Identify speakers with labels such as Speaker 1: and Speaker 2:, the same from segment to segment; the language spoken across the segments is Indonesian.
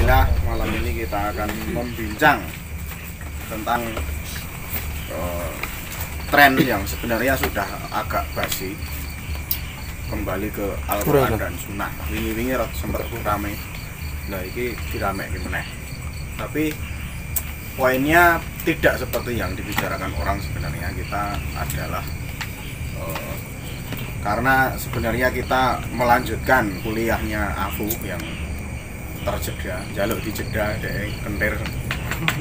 Speaker 1: Alhamdulillah malam ini kita akan membincang tentang tren yang sebenarnya sudah agak basi, kembali ke Al-Quran dan Sunnah. Wingi-wingi sempat rame, nah ini dirame meneh. Tapi poinnya tidak seperti yang dibicarakan orang. Sebenarnya kita adalah karena sebenarnya kita melanjutkan kuliahnya Afu yang terjeda, jaluk dijeda dek kentir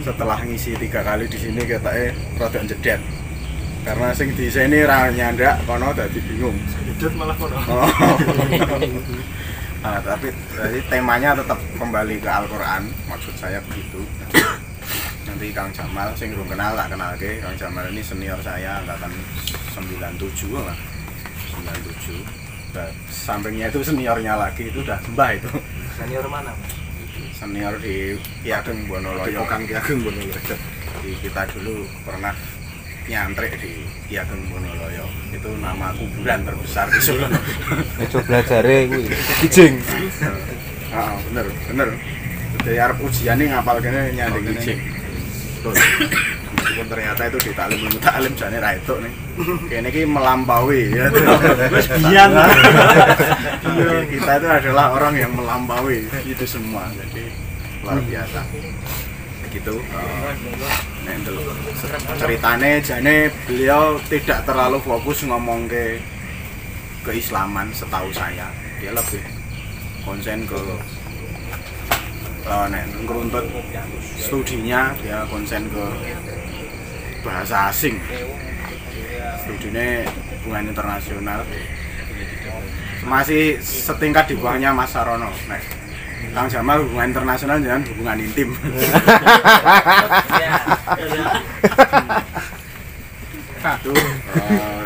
Speaker 1: setelah ngisi 3 kali di sini kita rada jedet karena sing di sini ra nyandak kono dadi bingung jedet malah kono. Nah, tapi jadi temanya tetap kembali ke Al-Quran, maksud saya begitu. Nanti Kang Jamal sing belum kenal tak kenal ke. Kang Jamal ini senior saya angkatan 97 lah. 97. Dan sampingnya itu seniornya lagi itu udah Mbah itu.
Speaker 2: Senior mana?
Speaker 1: Senior di Ki Ageng Bonoloyo. Bukan Ki Ageng Bonoloyo. Di kita dulu pernah nyantrik di Ki Ageng Bonoloyo. Itu nama kuburan terbesar di Solo.
Speaker 3: Coba belajare kuwi. Kijing.
Speaker 1: Heeh, bener. Dari arep ujiane ngapal kene nyanding kijing. Meskipun ternyata itu di taklim jane ra etuk nih. Kene iki melampaui ya. Wis biyen. Kita itu adalah orang yang melampaui itu semua. Jadi luar biasa. Begitu. Nek ndelok ceritane jane beliau tidak terlalu fokus ngomong ke keislaman setahu saya. Dia lebih konsen ke nek ngeruntut studinya, dia konsen ke bahasa asing, studinya hubungan internasional, masih setingkat di bawahnya Mas Sarono. Nek Kang Jamal hubungan internasional jangan hubungan intim.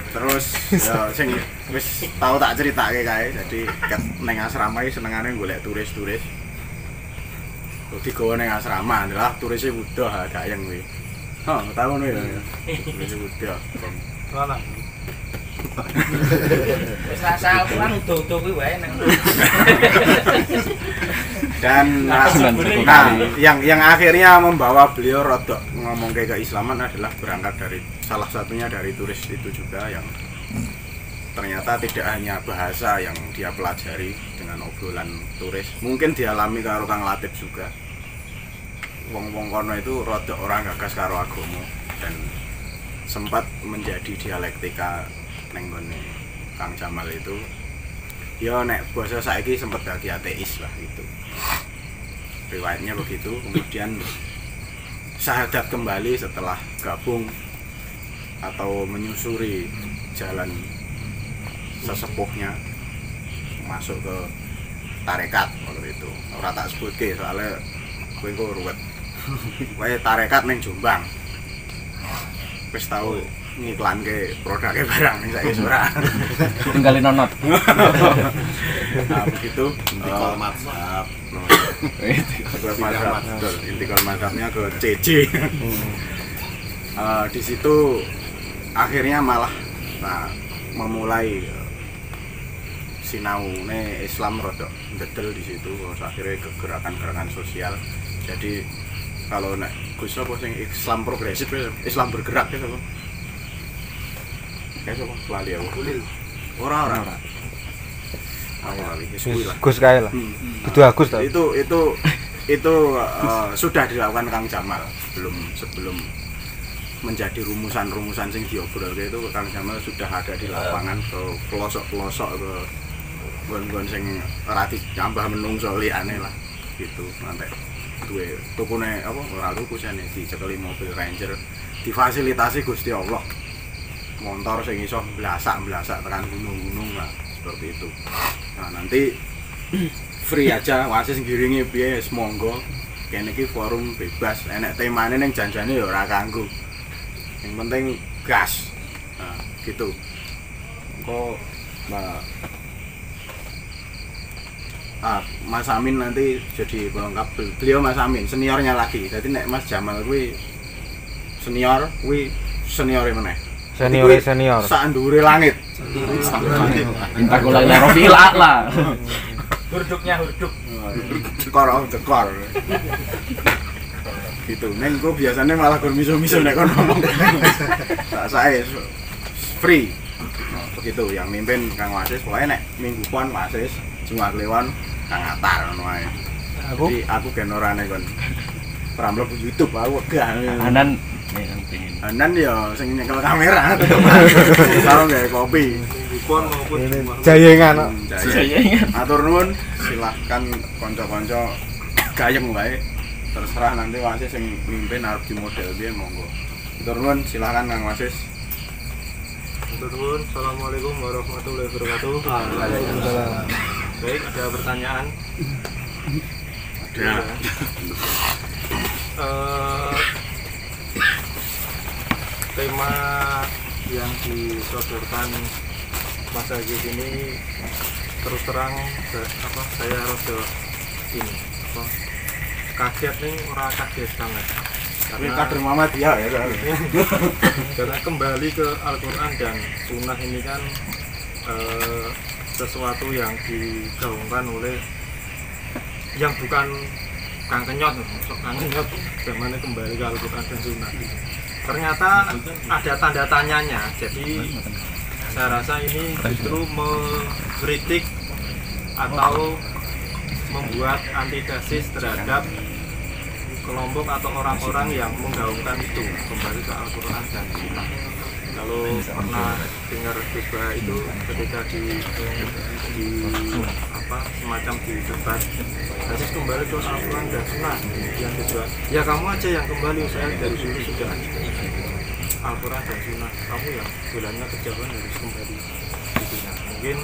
Speaker 1: Terus ya sing wis tau tak critake kae, jadi neng asrama iki senengane golek turis-turis. Digawa ning asrama adalah turisnya Buddha gayeng kuwi. Tahu ngono ya. Turisnya Buddha.
Speaker 2: Lanang. Wis rasa pulang utuh-utuh kuwi wae nang.
Speaker 1: Dan yang akhirnya membawa beliau rodok ngomong ke keislaman adalah berangkat dari salah satunya dari turis itu juga, yang ternyata tidak hanya bahasa yang dia pelajari dengan obrolan turis, mungkin dialami karo Kang Latif juga. Wong-wong kono itu rodok orang gagas karo agama dan sempat menjadi dialektika neng gone Kang Jamal itu. Ya nek basa saiki sempat dadi ateis lah gitu. Riwayatnya begitu, kemudian syahadat kembali setelah gabung atau menyusuri jalan sesepuhnya masuk ke tarekat waktu itu. Ora tak sebutke soalnya kowe engko ruwet. Kowe tarekat ning Jombang. Wis tau ngiklanke produknya barang ning saiki ora.
Speaker 3: Tinggalin nonot.
Speaker 1: Nah, begitu intikal mazhab. Intikal mazhabnya ke CC. Di situ akhirnya malah memulai sinaune Islam rodok ndedel di situ, akhirnya gerakan-gerakan sosial. Jadi kalau nek Gus apa sing Islam progresif, Islam bergerak ya apa? Kayak apa? Lali aku. Ora.
Speaker 3: Gus kae lah. Kudu Agus ta.
Speaker 1: Itu sudah dilakukan Kang Jamal sebelum menjadi rumusan-rumusan sing diobrolke itu. Kang Jamal sudah ada di lapangan ke pelosok-pelosok, ke gon-gon sing ora ditambah menungso liyane lah gitu. Nanti duwe tukune apa ora tuku sene dicekeli mobil Ranger, difasilitasi Gusti Allah. Motor sing iso blasak-blasak tekan gunung-gunung lah seperti itu. Nah, nanti free aja wasis ngiringi piye monggo. Kene iki forum bebas, enek temane ning janjane ya ora kanggo. Yang penting gas. Nah, gitu. Engko Mas Amin nanti jadi pelengkap. Beliau Mas Amin, seniornya lagi. Jadi nek Mas Jamal kuwi senior, kuwi seniore meneh.
Speaker 3: Senior.
Speaker 1: Sak ndhuwure langit.
Speaker 3: Intakulanya Rofilah lah.
Speaker 2: Hurduknya hurduk.
Speaker 1: Dekor dekor. Gitu. Neng gua biasanya malah gur miso-miso nek kon ngomong. Tak sae free. Begitu yang mimpin Kang Wasis, pokoknya nek minggu pon Wasis, Jumat Kliwon Kang Atar ngono ae. Jadi aku gen orane kon. Ora mlebu YouTube aku wegah.
Speaker 3: Anan nih yang pengen.
Speaker 1: Anan ya sing nyekel kamera tetep. Karo gawe kopi.
Speaker 2: Pon maupun
Speaker 3: Jayengan.
Speaker 1: Atur nuwun, silahkan kanca-kanca gayeng wae. Terserah nanti Wasis sing mimpin arep di model piye monggo. Atur nuwun, silahkan Kang Wasis.
Speaker 2: Assalamualaikum warahmatullahi wabarakatuh.
Speaker 3: Waalaikumsalam.
Speaker 2: Baik, ada pertanyaan?
Speaker 1: Ada.
Speaker 2: Tema yang disodorkan Mas Agis ini terus terang saya rada ini kaget nih, orang kaget banget.
Speaker 1: Tapi kader Muhammadiyah ya kan.
Speaker 2: Karena kembali ke Al-Quran dan Sunnah ini kan sesuatu yang digaungkan oleh yang bukan Kang Kenyot, Kang Kenyot bagaimana kembali ke Al-Quran dan Sunnah. Ternyata ada tanda tanyanya. Jadi saya rasa ini justru mengkritik atau membuat antitesis terhadap kelompok atau orang-orang yang menggaungkan itu kembali ke Al-Quran dan Sunnah. Kalau pernah dengar khutbah itu ketika di semacam di debat, harus kembali ke Al-Quran dan Sunnah. Yang kedua, ya kamu aja yang kembali, saya dari dulu sudah Al-Quran dan Sunnah, kamu yang bulannya kejauhan harus kembali. Gitu. Nah, mungkin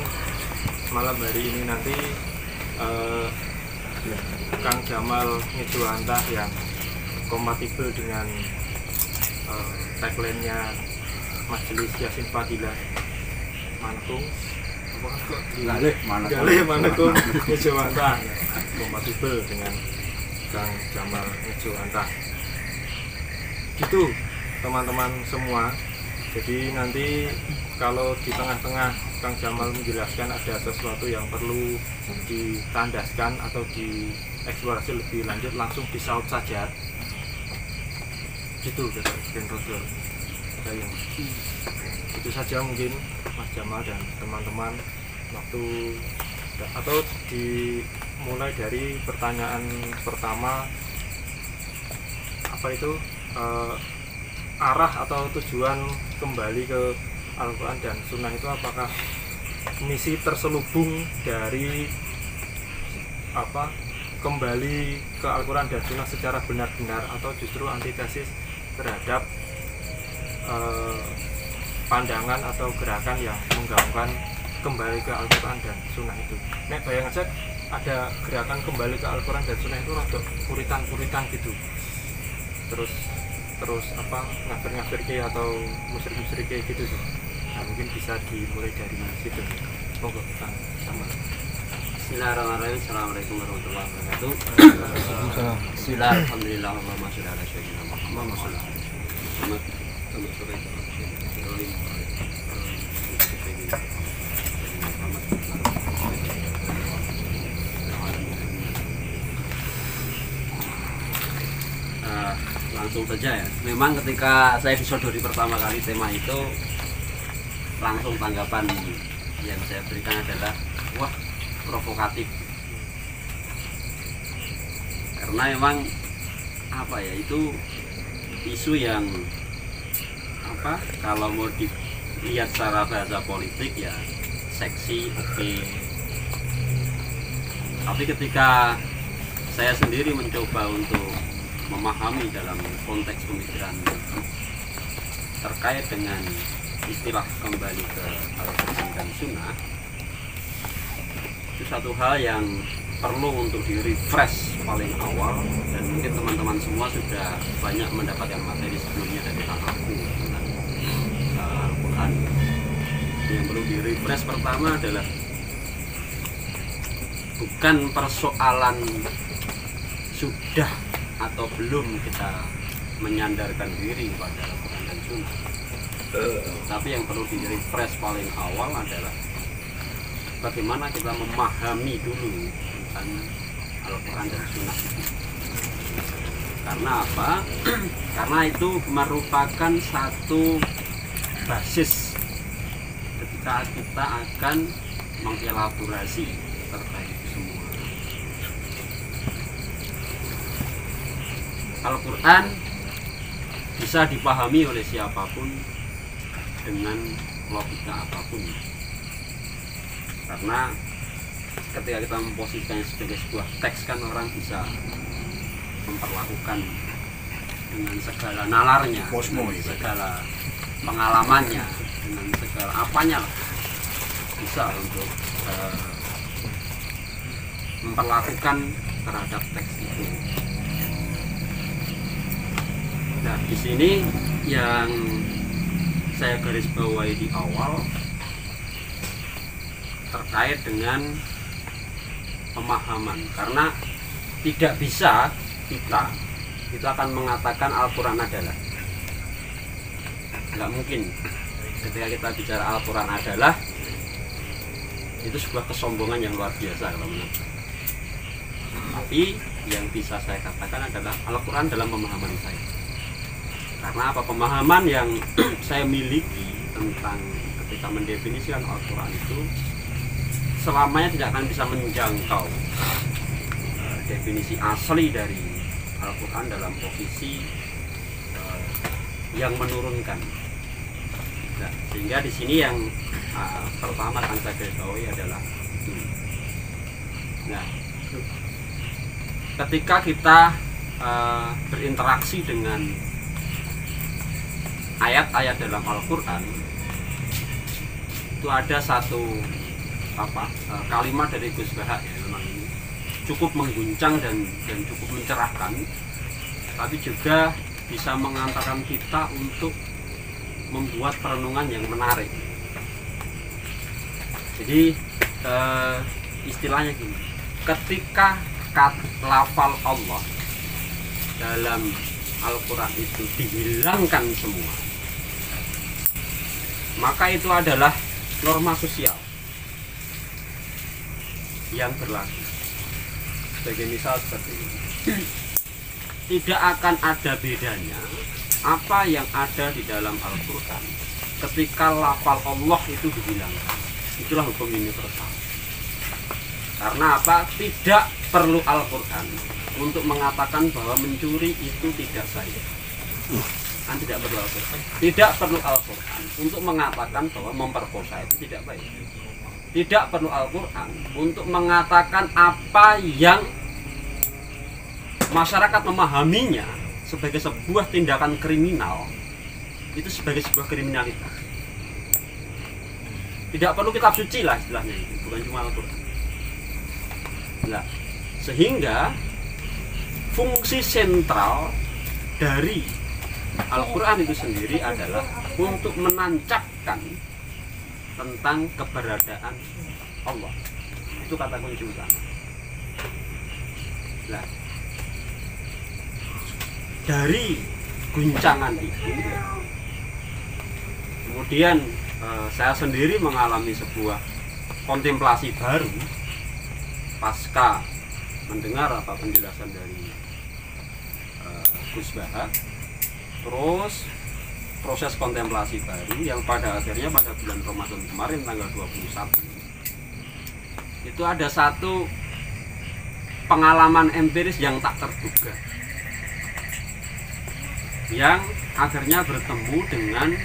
Speaker 2: malam hari ini nanti Kang Jamal Ngejoantah yang kompatibel dengan tagline-nya Majelis Yasin Fadilah Mantung
Speaker 1: Galih
Speaker 2: Mantung Ngejoantah kompatibel dengan Kang Jamal Ngejoantah. Gitu teman-teman semua. Jadi nanti kalau di tengah-tengah Kang Jamal menjelaskan ada sesuatu yang perlu ditandaskan atau dieksplorasi lebih lanjut, langsung disaut saja. Gitu Rodol. Itu saja mungkin Mas Jamal dan teman-teman, waktu atau dimulai dari pertanyaan pertama, apa itu arah atau tujuan kembali ke Al-Quran dan Sunnah itu, apakah misi terselubung dari kembali ke Al-Quran dan Sunnah secara benar-benar, atau justru antitesis terhadap pandangan atau gerakan yang menggaungkan kembali ke Al-Quran dan Sunnah itu. Nek bayang aja ada gerakan kembali ke Al-Quran dan Sunnah itu rada puritan gitu, terus ngafir atau musyrik gitu tuh. Nah, mungkin bisa dimulai dari situ. Monggo Kang Jamal.
Speaker 4: Bismillahirrahmanirrahim. Assalamualaikum warahmatullahi wabarakatuh. Bismillah, alhamdulillah, Allahumma sholli ala sayyidina Muhammad. Selamat sore. Langsung saja ya. Memang ketika saya disodori pertama kali tema itu, langsung tanggapan yang saya berikan adalah wah, provokatif. Karena memang itu isu yang kalau mau dilihat secara bahasa politik ya seksi, oke. Tapi ketika saya sendiri mencoba untuk memahami dalam konteks pemikiran terkait dengan istilah kembali ke Al-Quran dan Sunnah, itu satu hal yang perlu untuk di-refresh paling awal, dan mungkin teman-teman semua sudah banyak mendapatkan materi sebelumnya dari aku tentang Al-Quran. Yang perlu di-refresh pertama adalah bukan persoalan sudah atau belum kita menyandarkan diri pada Al-Quran dan Sunnah, tapi yang perlu di-refresh paling awal adalah bagaimana kita memahami dulu tentang Al-Quran dan Sunnah. Karena apa? Karena itu merupakan satu basis ketika kita akan mengelaborasi terkait semua. Al-Quran bisa dipahami oleh siapapun dengan logika apapun. Karena ketika kita memposisikannya sebagai sebuah teks, kan orang bisa memperlakukan dengan segala nalarnya,
Speaker 1: Kosmo,
Speaker 4: dengan segala pengalamannya, dengan segala apanya lah, bisa untuk memperlakukan terhadap teks itu. Nah, di sini yang saya garis bawahi di awal terkait dengan pemahaman, karena tidak bisa kita akan mengatakan Al-Quran adalah, nggak mungkin. Ketika kita bicara Al-Quran adalah, itu sebuah kesombongan yang luar biasa kalau menurut saya. Tapi yang bisa saya katakan adalah Al-Quran dalam pemahaman saya. Karena apa? Pemahaman yang saya miliki tentang ketika mendefinisikan Al-Quran itu selamanya tidak akan bisa menjangkau definisi asli dari Al-Quran dalam posisi yang menurunkan. Nah, sehingga di sini yang pertama akan saya garis bawahi adalah itu. Nah, ketika kita berinteraksi dengan ayat-ayat dalam Al-Quran, itu ada satu kalimat dari Gus Bahak, ya, memang ini cukup mengguncang dan cukup mencerahkan, tapi juga bisa mengantarkan kita untuk membuat perenungan yang menarik. Jadi istilahnya gini, ketika lafal Allah dalam Al-Quran itu dihilangkan semua, maka itu adalah norma sosial yang berlaku. Sebagai misal seperti ini, tidak akan ada bedanya apa yang ada di dalam Al-Quran ketika lafal Allah itu dihilangkan. Itulah hukum universal. Karena apa? Tidak perlu Al-Quran untuk mengatakan bahwa mencuri itu tidak baik. Kan tidak perlu Al-Quran. Tidak perlu Al-Quran untuk mengatakan bahwa memperkosa itu tidak baik. Tidak perlu Al-Quran untuk mengatakan apa yang masyarakat memahaminya sebagai sebuah tindakan kriminal, itu sebagai sebuah kriminalitas. Tidak perlu kitab suci lah istilahnya, itu bukan cuma Al-Quran. Nah, sehingga fungsi sentral dari Al-Quran itu sendiri adalah untuk menancapkan tentang keberadaan Allah. Itu kata kunci utama. Nah, dari guncangan itu kemudian saya sendiri mengalami sebuah kontemplasi baru pasca mendengar apa penjelasan dari Gus Bahak. Terus proses kontemplasi baru yang pada akhirnya pada bulan Ramadan kemarin tanggal 21 itu ada satu pengalaman empiris yang tak terduga, yang akhirnya bertemu dengan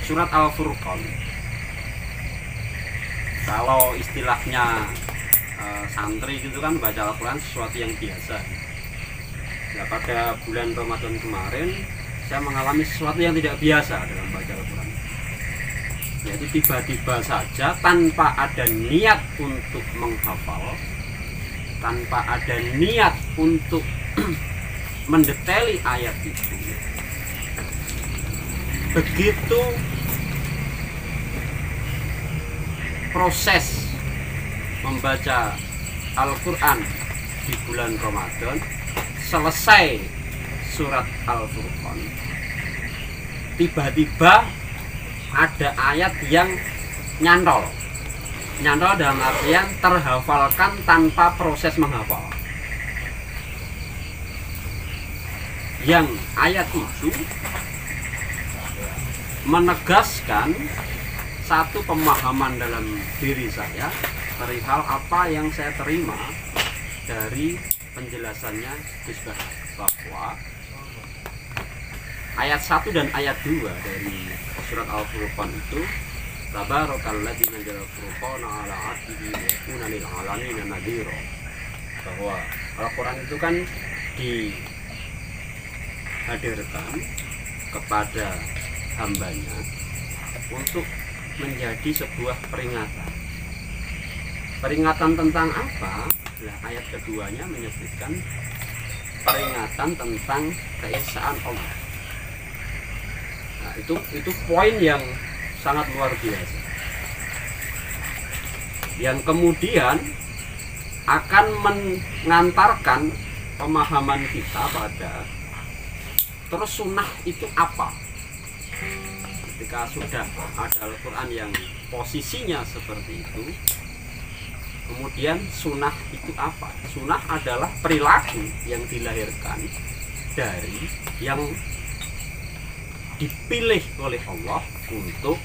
Speaker 4: surat Al-Furqan. Kalau istilahnya santri itu kan baca Al-Quran sesuatu yang biasa. Ya, pada bulan Ramadan kemarin saya mengalami sesuatu yang tidak biasa dalam baca Al-Quran. Yaitu tiba-tiba saja tanpa ada niat untuk menghafal, tanpa ada niat untuk mendetaili ayat itu, begitu proses membaca Al-Quran di bulan Ramadan, selesai surat Al-Furqan, tiba-tiba ada ayat yang nyantol. Nyantol dalam artian terhafalkan tanpa proses menghafal. Yang ayat itu menegaskan satu pemahaman dalam diri saya perihal apa yang saya terima dari penjelasannya Gus Bahar, bahwa ayat 1 dan ayat 2 dari surat Al-Furqan itu Tabarakalladzi nazzala al-furqana 'ala 'abdihi liyakuna lil 'alamin nadhira, bahwa Al-Qur'an itu kan dihadirkan kepada hambanya untuk menjadi sebuah peringatan. Peringatan tentang apa? Nah, ayat keduanya menyebutkan peringatan tentang keesaan Allah. Nah, itu poin yang sangat luar biasa, yang kemudian akan mengantarkan pemahaman kita pada terus sunnah itu apa. Ketika sudah ada Al-Quran yang posisinya seperti itu, kemudian sunnah itu apa? Sunnah adalah perilaku yang dilahirkan dari yang dipilih oleh Allah untuk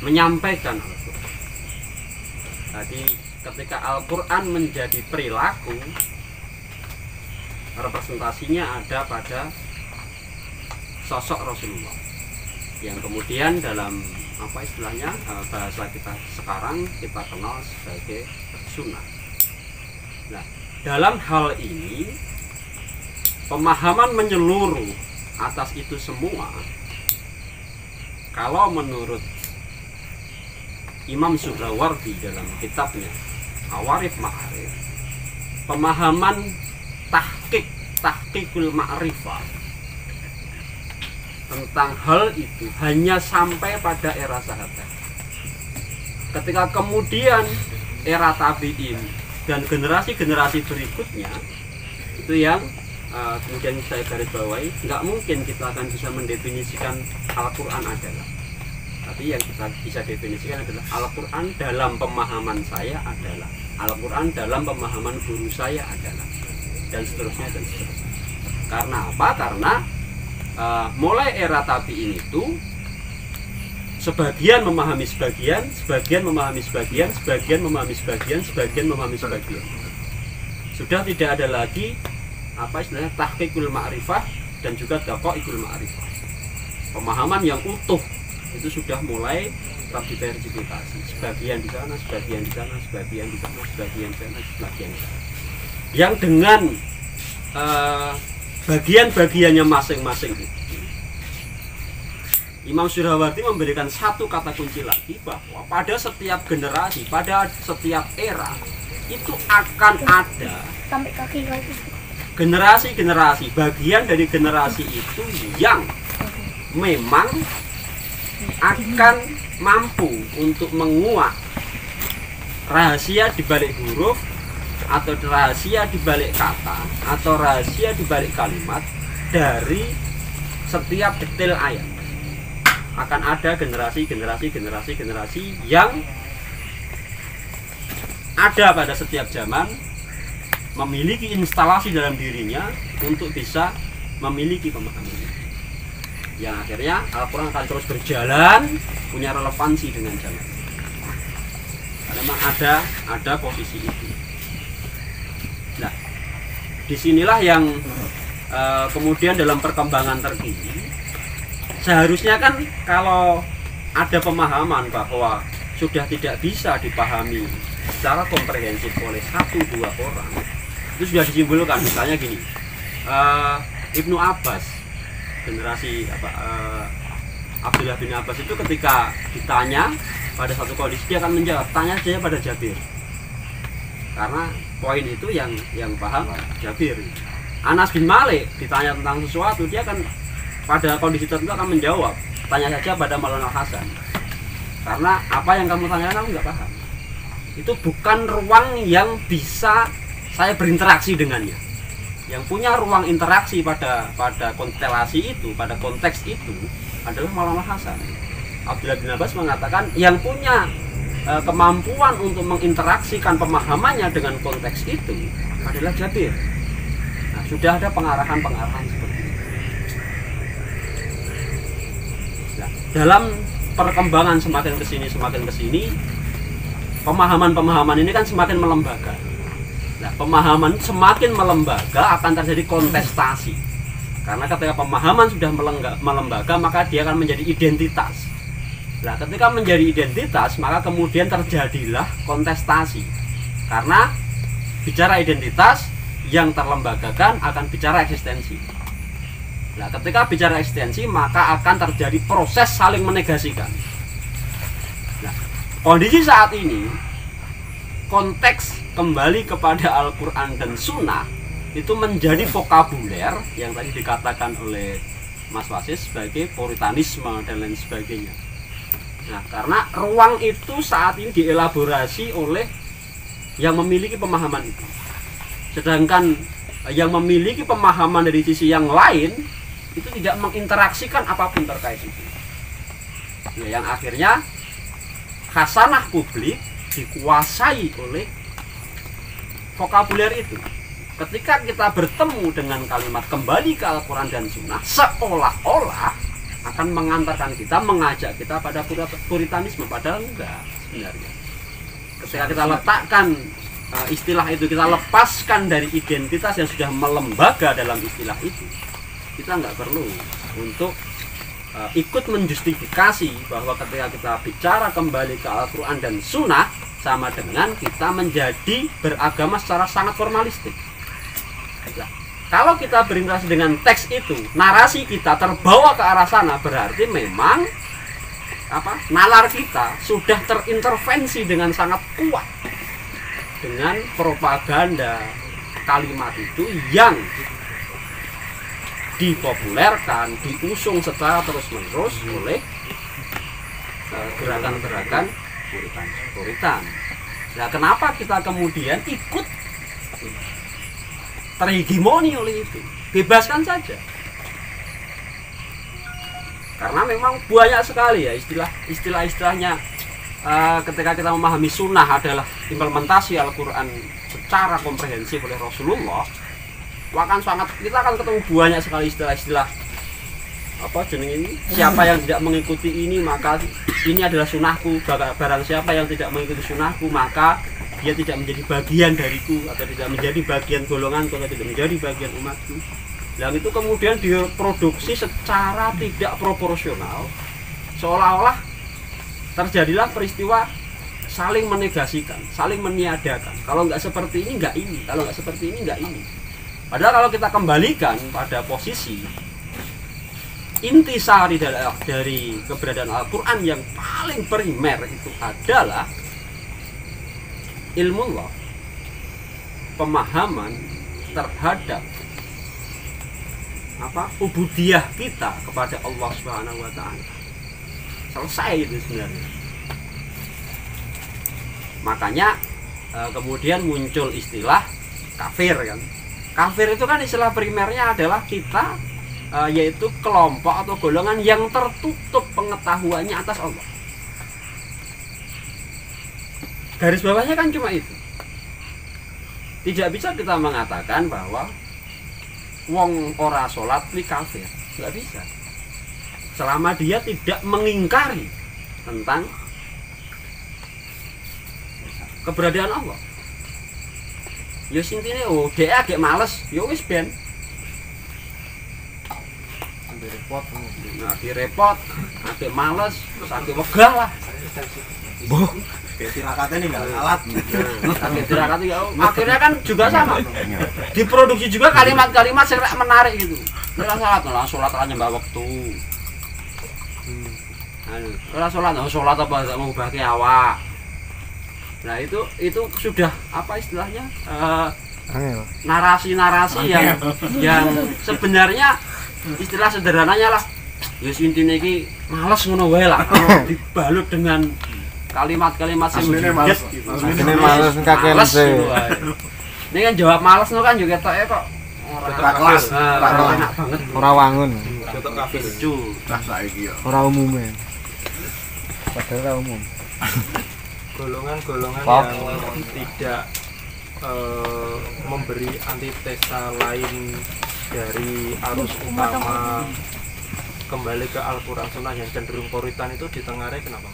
Speaker 4: menyampaikan Al-Quran. Jadi ketika Al-Quran menjadi perilaku, representasinya ada pada sosok Rasulullah, yang kemudian dalam apa istilahnya bahasa kita sekarang kita kenal sebagai sunnah. Nah, dalam hal ini pemahaman menyeluruh atas itu semua, kalau menurut Imam Suhrawardi dalam kitabnya Awarif Ma'arif, pemahaman tahqiqul ma'rifah tentang hal itu hanya sampai pada era sahabat. Ketika kemudian era tabi'in dan generasi-generasi berikutnya, itu yang kemudian saya garis bawahi, nggak mungkin kita akan bisa mendefinisikan Al-Quran adalah. Tapi yang kita bisa definisikan adalah Al-Quran dalam pemahaman saya adalah, Al-Quran dalam pemahaman guru saya adalah, dan seterusnya dan seterusnya. Karena apa? Karena mulai era tabi'in itu sebagian memahami sebagian, sebagian memahami sebagian, sebagian memahami sebagian, sebagian memahami sebagian. Sudah tidak ada lagi apa istilahnya tahqiqul ma'rifah dan juga daqaiqul ma'rifah. Pemahaman yang utuh itu sudah mulai terdiversifikasi, sebagian di sana, sebagian di sana, sebagian di sana, sebagian di sana, sebagian di sana. Yang dengan bagian-bagiannya masing-masing itu, Imam Suhrawardi memberikan satu kata kunci lagi, bahwa pada setiap generasi, pada setiap era itu akan ada generasi-generasi, bagian dari generasi itu yang memang akan mampu untuk menguak rahasia di balik huruf, atau rahasia di balik kata, atau rahasia di balik kalimat dari setiap detail ayat. Akan ada generasi yang ada pada setiap zaman, memiliki instalasi dalam dirinya untuk bisa memiliki pemahaman, yang akhirnya Al-Quran akan terus berjalan, punya relevansi dengan zaman. Karena memang ada posisi itu. Nah, disinilah yang kemudian dalam perkembangan terkini, seharusnya kan kalau ada pemahaman bahwa sudah tidak bisa dipahami secara komprehensif oleh 1-2 orang, itu sudah disimpulkan. Misalnya gini, Ibnu Abbas, generasi Abdullah bin Abbas itu ketika ditanya pada satu kondisi, dia akan menjawab, tanya saja pada Jabir, karena poin itu yang paham Jabir. Anas bin Malik ditanya tentang sesuatu, dia akan pada kondisi tertentu akan menjawab, tanya saja pada Maulana Hasan, karena apa yang kamu tanyakan kamu nggak paham. Itu bukan ruang yang bisa saya berinteraksi dengannya. Yang punya ruang interaksi pada konstelasi itu, pada konteks itu adalah Maulana Hasan. Abdullah bin Abbas mengatakan yang punya kemampuan untuk menginteraksikan pemahamannya dengan konteks itu adalah Jabir. Nah, sudah ada pengarahan-pengarahan seperti itu. Nah, dalam perkembangan semakin kesini, pemahaman-pemahaman ini kan semakin melembaga. Nah, pemahaman semakin melembaga akan terjadi kontestasi. Karena ketika pemahaman sudah melembaga, maka dia akan menjadi identitas. Nah, ketika menjadi identitas, maka kemudian terjadilah kontestasi. Karena bicara identitas, yang terlembagakan akan bicara eksistensi. Nah, ketika bicara eksistensi, maka akan terjadi proses saling menegasikan. Nah, kondisi saat ini, konteks kembali kepada Al-Quran dan Sunnah itu menjadi vokabuler yang tadi dikatakan oleh Mas Wasis sebagai puritanisme dan lain sebagainya. Nah, karena ruang itu saat ini dielaborasi oleh yang memiliki pemahaman itu. Sedangkan yang memiliki pemahaman dari sisi yang lain itu tidak menginteraksikan apapun terkait itu. Ya, yang akhirnya khasanah publik dikuasai oleh vokabuler itu. Ketika kita bertemu dengan kalimat kembali ke Al-Quran dan Sunnah, seolah-olah akan mengantarkan kita, mengajak kita pada puritanisme, padahal enggak sebenarnya. Ketika kita letakkan istilah itu, kita lepaskan dari identitas yang sudah melembaga dalam istilah itu, kita nggak perlu untuk ikut menjustifikasi bahwa ketika kita bicara kembali ke Al-Quran dan Sunnah sama dengan kita menjadi beragama secara sangat formalistik. Nah, kalau kita berinteraksi dengan teks itu, narasi kita terbawa ke arah sana, berarti memang nalar kita sudah terintervensi dengan sangat kuat dengan propaganda kalimat itu yang dipopulerkan, diusung secara terus-menerus oleh gerakan-gerakan puritan. Nah, kenapa kita kemudian ikut terhegemoni oleh itu? Bebaskan saja. Karena memang banyak sekali ya istilah-istilahnya. Ketika kita memahami sunnah adalah implementasi Al-Quran secara komprehensif oleh Rasulullah, kita akan ketemu banyak sekali istilah-istilah ini. Siapa yang tidak mengikuti ini maka ini adalah sunnahku. Barang siapa yang tidak mengikuti sunnahku maka dia tidak menjadi bagian dariku, atau tidak menjadi bagian golonganku, atau tidak menjadi bagian umatku. Dan itu kemudian diproduksi secara tidak proporsional, seolah-olah terjadilah peristiwa saling menegasikan, saling meniadakan. Kalau nggak seperti ini nggak ini, kalau nggak seperti ini nggak ini. Padahal kalau kita kembalikan pada posisi intisari dari keberadaan Al-Quran yang paling primer itu adalah ilmu Allah, pemahaman terhadap ubudiyah kita kepada Allah Subhanahu wa Ta'ala. Selesai itu sebenarnya. Makanya kemudian muncul istilah kafir kan. Kafir itu kan istilah primernya adalah kita yaitu kelompok atau golongan yang tertutup pengetahuannya atas Allah. Garis bawahnya kan cuma itu. Tidak bisa kita mengatakan bahwa wong ora salat kuwi kafir. Tidak bisa. Selama dia tidak mengingkari tentang keberadaan Allah. Ya intine dia agak males, ya wis ben. Repot, agak males, agak wegah lah. Boh,
Speaker 1: tirakatnya nih nggak alat.
Speaker 4: Tirakat ya, akhirnya kan juga sama. Diproduksi juga kalimat-kalimat yang menarik gitu. Ora salat, sholat aja mbak waktu. Ora sholat apa enggak mau bagi awak. Nah itu sudah istilahnya narasi-narasi yang sebenarnya istilah sederhananya lah. Ya intine iki males ngono wae lah. Dibalut dengan kalimat-kalimat sing males gitu.
Speaker 3: Asline males kakean sih.
Speaker 4: Ini kan jawab males no kan juga ketoke kok ora kelas. Enak banget.
Speaker 3: Ora wangun.
Speaker 1: Ketok kafir.
Speaker 4: Nah saiki ya.
Speaker 3: Ora umume. Padahal umum.
Speaker 2: Golongan-golongan
Speaker 3: Pop.
Speaker 2: yang tidak memberi antitesa lain dari arus utama kembali ke Al-Quran Sunnah yang cenderung puritan itu ditengarai kenapa?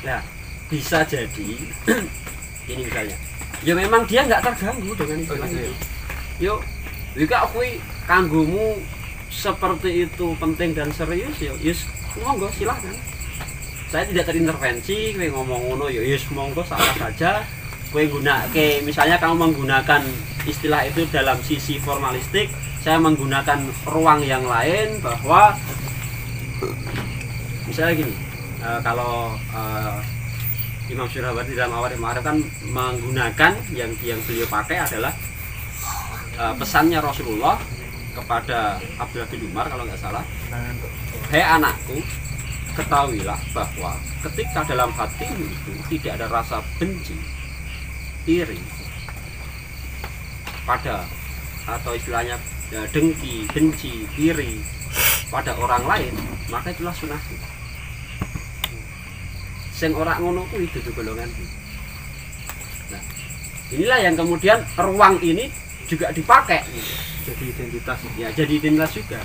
Speaker 4: Nah, bisa jadi ini misalnya, ya memang dia nggak terganggu dengan itu. Yuk, jika aku kanggumu seperti itu penting dan serius, ya, yus monggo silahkan. Saya tidak terintervensi, kowe ngomong ngono, ya yus monggo salah saja. Kowe gunake, misalnya kamu menggunakan istilah itu dalam sisi formalistik, saya menggunakan ruang yang lain bahwa misalnya gini, kalau Imam Syuhrabadi dalam Awarif Ma'arif kan menggunakan yang beliau pakai adalah pesannya Rasulullah kepada Abdullah bin Umar kalau nggak salah, hei anakku, ketahuilah bahwa ketika dalam hatimu itu tidak ada rasa benci, iri pada, atau istilahnya dengki, benci, iri pada orang lain, maka itulah sunnahku. Sing ora ngono kuwi dudu golongan. Nah, inilah yang kemudian ruang ini juga dipakai
Speaker 2: Jadi identitas.
Speaker 4: ya, jadi identitas juga.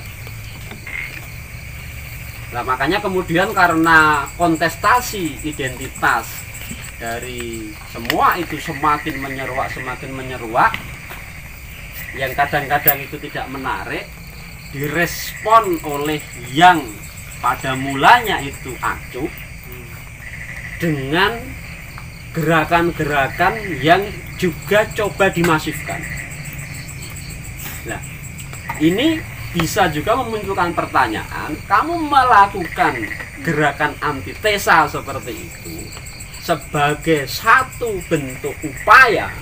Speaker 4: Nah, makanya kemudian karena kontestasi identitas dari semua itu semakin menyeruak, yang kadang-kadang itu tidak menarik, direspon oleh yang pada mulanya itu acuh dengan gerakan-gerakan yang juga coba dimasifkan. Nah, ini bisa juga memunculkan pertanyaan, kamu melakukan gerakan antitesa seperti itu sebagai satu bentuk upaya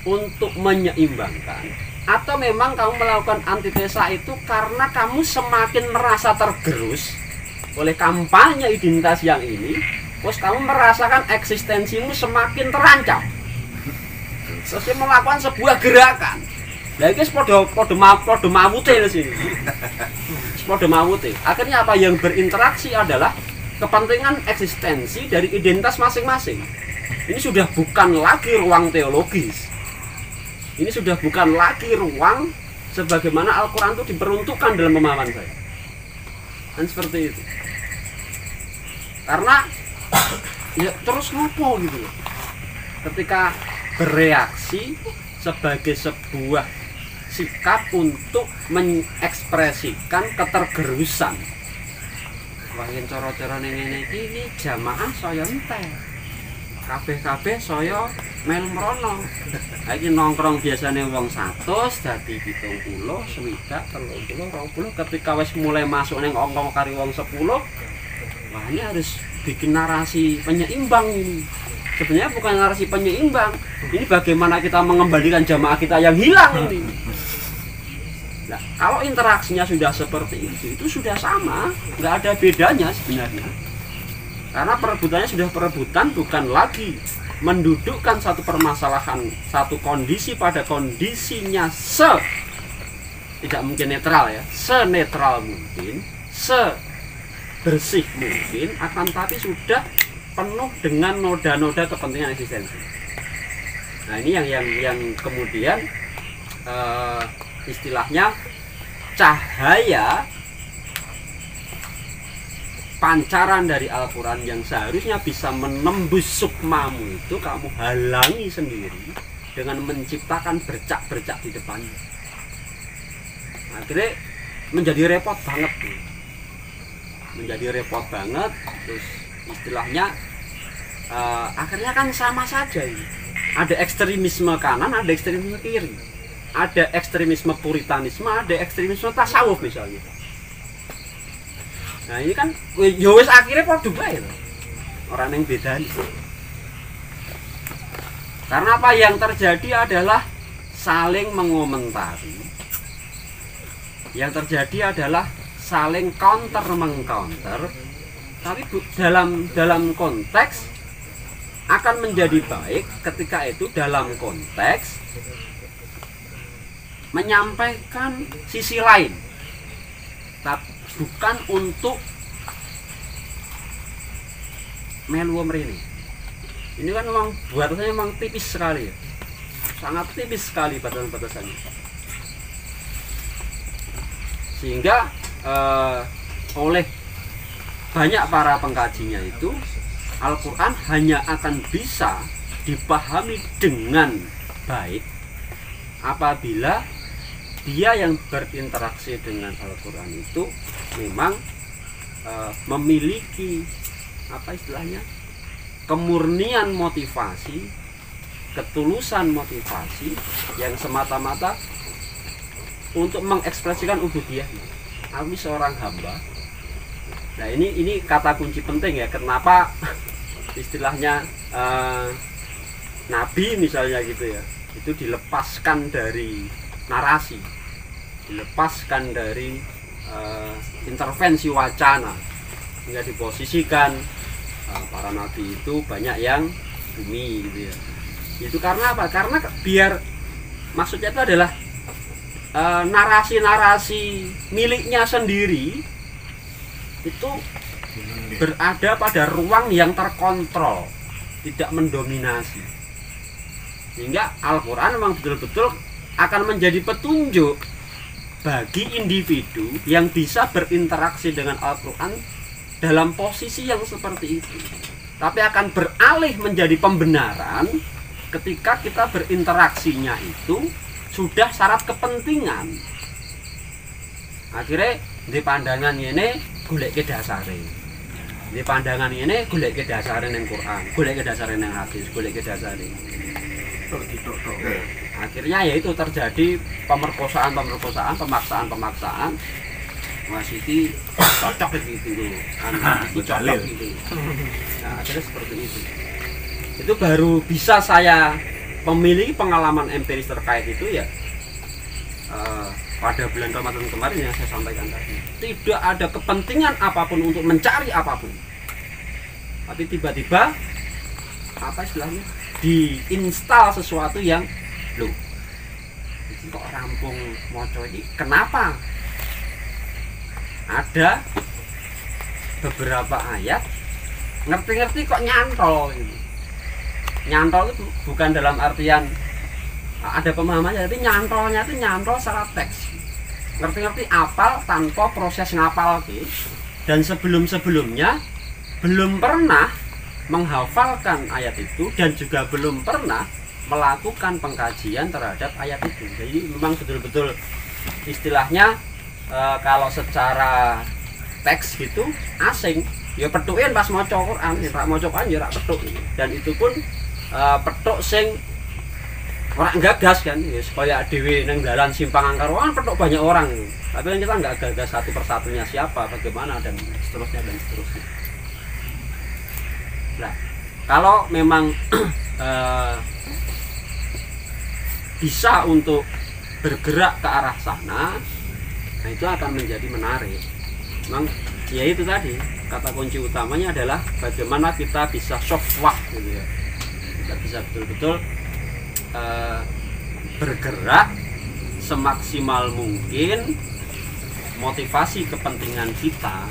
Speaker 4: untuk menyeimbangkan, atau memang kamu melakukan antitesa itu karena kamu semakin merasa tergerus oleh kampanye identitas yang ini, terus kamu merasakan eksistensimu semakin terancam, terus dia melakukan sebuah gerakan. Nah, ini podo mawute sini. Podo mawute. Akhirnya apa yang berinteraksi adalah kepentingan eksistensi dari identitas masing-masing. Ini sudah bukan lagi ruang teologis. Ini sudah bukan lagi ruang sebagaimana Al-Quran itu diperuntukkan dalam pemahaman saya. Dan seperti itu. Karena ya terus ngopo gitu loh. Ketika bereaksi sebagai sebuah sikap untuk mengekspresikan ketergerusan. Wah, yen cara-cara ning ngene iki jamaah saya entek. Kabeh-kabeh saya melu mrono. Ha iki nongkrong biasane wong 100 dadi 70, 60, 30, 20. Ketika wis mulai masuk ning angka kari wong 10, wah ini harus bikin narasi penyeimbang ini. Sebenarnya bukan narasi penyeimbang. Ini bagaimana kita mengembalikan jamaah kita yang hilang ini. Nah, kalau interaksinya sudah seperti itu sudah sama, nggak ada bedanya sebenarnya. Karena perebutannya sudah perebutan, bukan lagi mendudukkan satu permasalahan, satu kondisi pada kondisinya tidak mungkin netral ya, senetral mungkin, sebersih mungkin, akan tapi sudah penuh dengan noda-noda kepentingan eksistensi. Nah, ini yang kemudian istilahnya cahaya pancaran dari Al-Quran yang seharusnya bisa menembus sukmamu itu kamu halangi sendiri dengan menciptakan bercak-bercak di depannya. Akhirnya menjadi repot banget, terus istilahnya akhirnya kan sama saja ini. Ada ekstremisme kanan, ada ekstremisme kiri, ada ekstremisme puritanisme, ada ekstremisme tasawuf misalnya. Nah ini kan ya wis akhirnya padha bae orang yang beda. Karena apa yang terjadi adalah saling mengomentari. Yang terjadi adalah saling counter mengcounter. Tapi dalam konteks akan menjadi baik ketika itu dalam konteks menyampaikan sisi lain, tapi bukan untuk melu mrene. Ini kan memang batasannya memang tipis sekali ya. Sangat tipis sekali batasan-batasannya. Sehingga oleh banyak para pengkajinya itu Al-Quran hanya akan bisa dipahami dengan baik apabila dia yang berinteraksi dengan Al-Quran itu memang memiliki apa istilahnya, kemurnian motivasi, ketulusan motivasi yang semata-mata untuk mengekspresikan ubudiyah. Aku seorang hamba. Nah ini kata kunci penting ya. Kenapa istilahnya Nabi misalnya gitu ya, itu dilepaskan dari narasi, dilepaskan dari intervensi wacana, hingga diposisikan para nabi itu banyak yang bumi gitu ya. Itu karena apa? Karena biar maksudnya itu adalah narasi-narasi miliknya sendiri itu berada pada ruang yang terkontrol, tidak mendominasi. Sehingga Al-Quran memang betul-betul akan menjadi petunjuk bagi individu yang bisa berinteraksi dengan Al-Quran dalam posisi yang seperti itu. Tapi akan beralih menjadi pembenaran ketika kita berinteraksinya itu sudah syarat kepentingan. Akhirnya di pandangan ini golek ke dasare. Di pandangan ini golek ke dasare ning Quran, golek ke dasare ning hadis, golek ke dasare. Akhirnya yaitu terjadi pemerkosaan, pemaksaan. Mas Siti cocok gitu loh, itu cocok gitu. Nah, akhirnya seperti itu. Itu baru bisa saya memiliki pengalaman empiris terkait itu ya pada bulan Ramadan kemarin yang saya sampaikan tadi. Tidak ada kepentingan apapun untuk mencari apapun, tapi tiba-tiba apa istilahnya diinstal sesuatu yang loh, itu kok rampung moco ini kenapa? Ada beberapa ayat ngerti-ngerti kok nyantol gitu. Nyantol itu bukan dalam artian ada pemahamannya, tapi nyantolnya itu nyantol secara teks. Ngerti-ngerti apal tanpa proses ngapal gitu. Dan sebelum-sebelumnya belum pernah menghafalkan ayat itu dan juga belum pernah melakukan pengkajian terhadap ayat itu. Jadi memang betul-betul istilahnya kalau secara teks gitu asing, ya petukin pas maca Quran, ora maca Quran ya ora petuk. Dan itu pun petuk sing ora gagas kan, ya supaya dhewe nang dalan simpang angkar kan petuk banyak orang gitu. Tapi kan kita nggak gagas satu persatunya siapa, bagaimana dan seterusnya. Nah, kalau memang bisa untuk bergerak ke arah sana, nah itu akan menjadi menarik. Memang ya itu tadi kata kunci utamanya adalah bagaimana kita bisa sofwah gitu ya. Kita bisa betul-betul bergerak semaksimal mungkin, motivasi kepentingan kita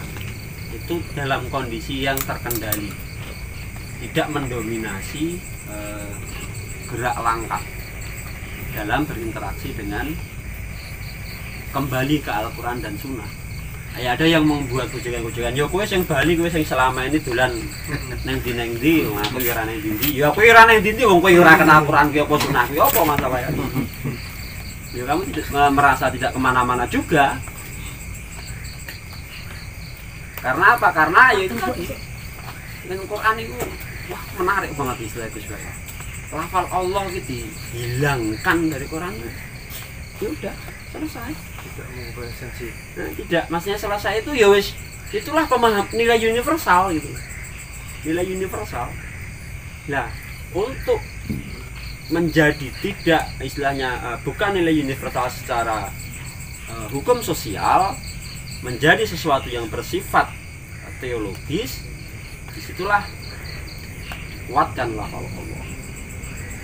Speaker 4: itu dalam kondisi yang terkendali, tidak mendominasi gerak langkah dalam berinteraksi dengan kembali ke Al-Quran dan Sunnah. Ya ada yang membuat gojekan-gojekan, ya kowe sing bali, kowe sing selama ini dolan neng ndi, aku ya ora neng ndi. Ya kowe ora neng ndi wong kowe ora kenal Quran ki apa Sunnah ki apa masalahnya. Ya kamu tidak merasa tidak kemana-mana juga. Karena apa? Karena ya itu tadi neng Quran itu wah menarik banget istilah itu sebenarnya. Lafal Allah gitu dihilangkan dari Quran. Ya udah selesai.
Speaker 2: Tidak mengubah esensi.
Speaker 4: Nah, tidak, maksudnya selesai itu ya wis, itulah pemaham nilai universal gitu. Nilai universal. Nah, untuk menjadi tidak istilahnya bukan nilai universal secara hukum sosial, menjadi sesuatu yang bersifat teologis, disitulah kuatkan lafal Allah.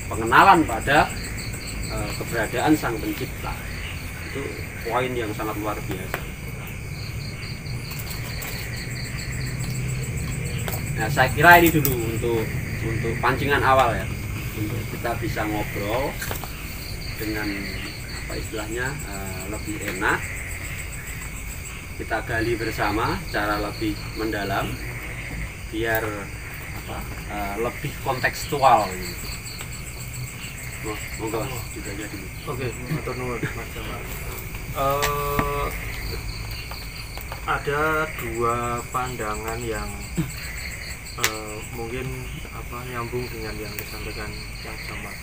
Speaker 4: Pengenalan pada keberadaan Sang Pencipta. Itu poin yang sangat luar biasa. Nah, saya kira ini dulu untuk pancingan awal ya, untuk kita bisa ngobrol dengan apa istilahnya lebih enak, kita gali bersama cara lebih mendalam biar lebih kontekstual gitu. Monggo juga jadi.
Speaker 2: Oke, matur nuwun Mas Jamal. Ada dua pandangan yang mungkin nyambung dengan yang disampaikan Mas Jamal.